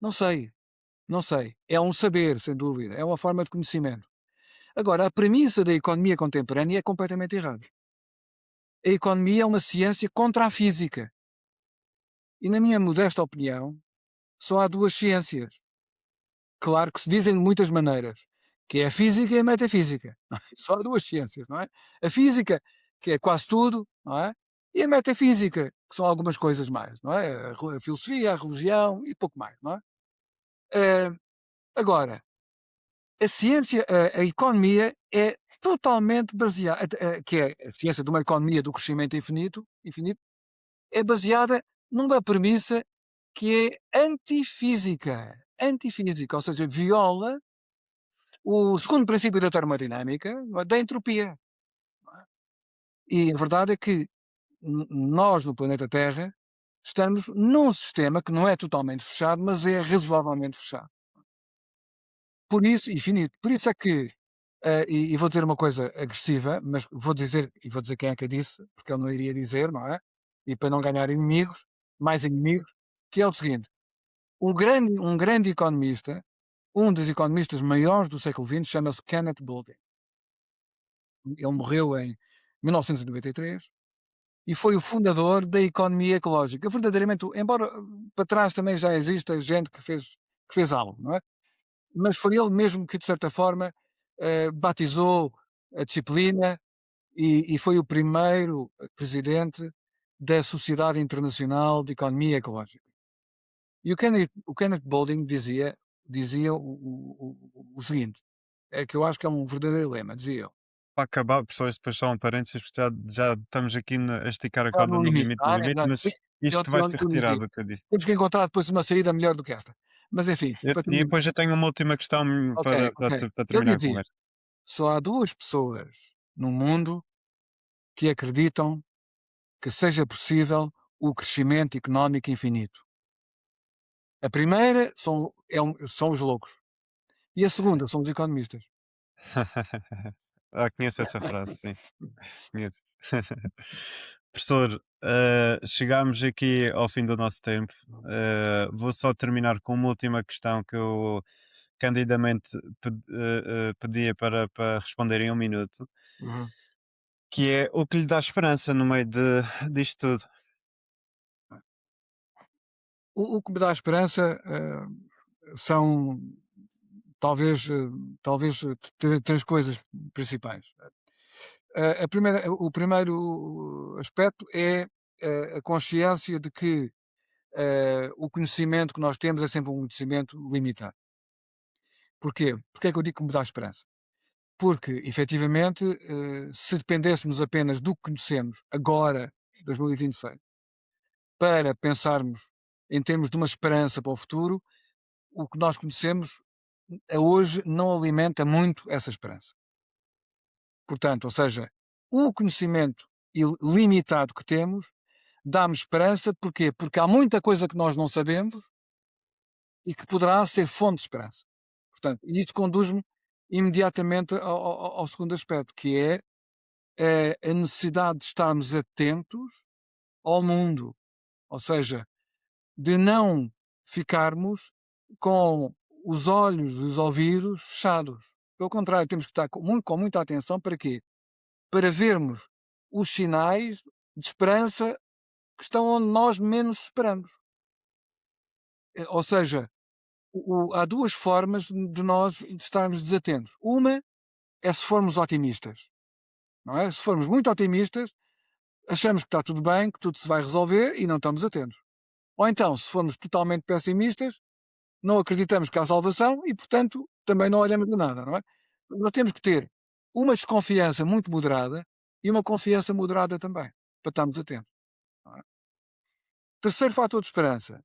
Não sei, não sei. É um saber, sem dúvida, é uma forma de conhecimento. Agora, a premissa da economia contemporânea é completamente errada. A economia é uma ciência contra a física. E, na minha modesta opinião, só há duas ciências. Claro que se dizem de muitas maneiras, que é a física e a metafísica. Só há duas ciências, não é? A física, que é quase tudo, não é? E a metafísica, que são algumas coisas mais, não é? A filosofia, a religião e pouco mais, não é? Eh, Agora, a ciência, a economia é totalmente baseada, que é a ciência de uma economia do crescimento infinito, é baseada numa premissa que é antifísica. Antifísica, ou seja, viola o segundo princípio da termodinâmica, não é, da entropia. E a verdade é que nós, no planeta Terra, estamos num sistema que não é totalmente fechado, mas é razoavelmente fechado. Por isso, infinito. Por isso é que, e vou dizer uma coisa agressiva, mas vou dizer, e vou dizer quem é que a disse, porque eu não iria dizer, não é? E para não ganhar inimigos, mais inimigos, que é o seguinte: um grande economista, um dos economistas maiores do século XX, chama-se Kenneth Boulding. Ele morreu em 1993 e foi o fundador da economia ecológica. Verdadeiramente, embora para trás também já exista gente que fez algo, não é? Mas foi ele mesmo que, de certa forma, batizou a disciplina e foi o primeiro presidente da Sociedade Internacional de Economia Ecológica. E o Kenneth Boulding dizia o seguinte, é que eu acho que é um verdadeiro lema, dizia ele. Para acabar, pessoas, depois só um parênteses, porque já estamos aqui a esticar a Já corda no no limite, limite do não é? limite, mas isto vai ser Eu dizia. retirado, o que eu disse. Temos que encontrar depois uma saída melhor do que esta. Mas enfim, E para e terminar. depois eu tenho uma última questão Ok, ok. para Ele terminar a dizia: conversa. só há duas pessoas no mundo que acreditam que seja possível o crescimento económico infinito. A primeira são os loucos. E a segunda são os economistas. Conheço essa frase, sim, conheço. Professor, chegámos aqui ao fim do nosso tempo. Vou só terminar com uma última questão que eu candidamente pedia para responder em um minuto, Uhum. que é o que lhe dá esperança no meio disto tudo. O que me dá esperança são talvez, três coisas principais. O primeiro aspecto é a consciência de que o conhecimento que nós temos é sempre um conhecimento limitado. Porquê? Porque é que eu digo que me dá esperança? Porque, efetivamente, se dependêssemos apenas do que conhecemos agora, 2026, para pensarmos em termos de uma esperança para o futuro, o que nós conhecemos a hoje não alimenta muito essa esperança. Portanto, ou seja, o conhecimento limitado que temos dá-me esperança. Porquê? Porque há muita coisa que nós não sabemos e que poderá ser fonte de esperança. Portanto, e isto conduz-me imediatamente ao segundo aspecto, que é a necessidade de estarmos atentos ao mundo, ou seja, de não ficarmos com os olhos e os ouvidos fechados. Pelo contrário, temos que estar com muita atenção. Para quê? Para vermos os sinais de esperança que estão onde nós menos esperamos. Ou seja, há duas formas de nós estarmos desatentos. Uma é se formos otimistas, não é? Se formos muito otimistas, achamos que está tudo bem, que tudo se vai resolver e não estamos atentos. Ou então, se formos totalmente pessimistas, não acreditamos que há salvação e, portanto, também não olhamos de nada, não é? Nós temos que ter uma desconfiança muito moderada e uma confiança moderada também, para estarmos atentos. Não é? Terceiro fator de esperança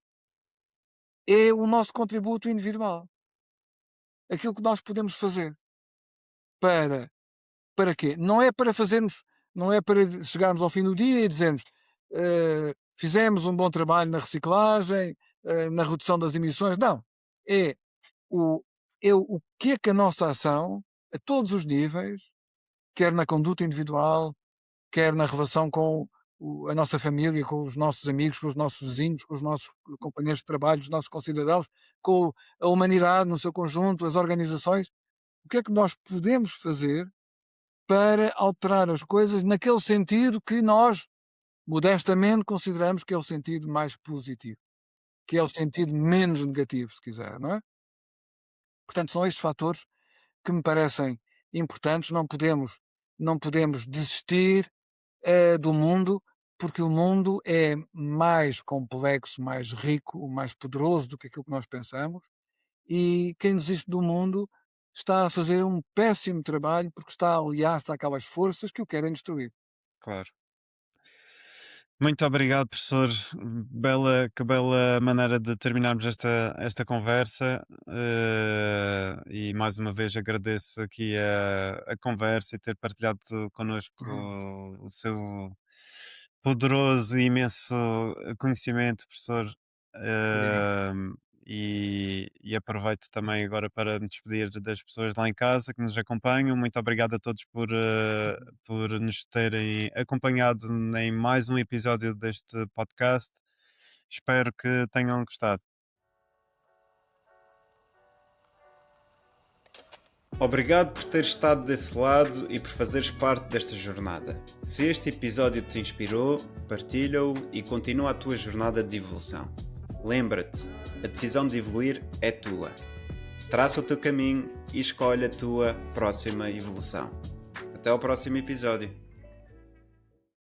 é o nosso contributo individual. Aquilo que nós podemos fazer para quê? Não é para fazermos, não é para chegarmos ao fim do dia e dizermos fizemos um bom trabalho na reciclagem, na redução das emissões. Não. É o que é que a nossa ação, a todos os níveis, quer na conduta individual, quer na relação com a nossa família, com os nossos amigos, com os nossos vizinhos, com os nossos companheiros de trabalho, os nossos concidadãos, com a humanidade no seu conjunto, as organizações, o que é que nós podemos fazer para alterar as coisas naquele sentido que nós, modestamente, consideramos que é o sentido mais positivo, que é o sentido menos negativo, se quiser, não é? Portanto, são estes fatores que me parecem importantes. Não podemos desistir do mundo, porque o mundo é mais complexo, mais rico, mais poderoso do que aquilo que nós pensamos, e quem desiste do mundo está a fazer um péssimo trabalho, porque está a aliar-se àquelas forças que o querem destruir. Claro. Muito obrigado, professor. Que bela maneira de terminarmos esta conversa. E mais uma vez agradeço aqui a conversa e ter partilhado connosco o seu poderoso e imenso conhecimento, professor. Obrigado. E aproveito também agora para me despedir das pessoas lá em casa que nos acompanham. Muito obrigado a todos por nos terem acompanhado em mais um episódio deste podcast. Espero que tenham gostado. Obrigado por ter estado desse lado e por fazeres parte desta jornada. Se este episódio te inspirou, partilha-o e continua a tua jornada de evolução. Lembra-te, a decisão de evoluir é tua. Traça o teu caminho e escolhe a tua próxima evolução. Até ao próximo episódio.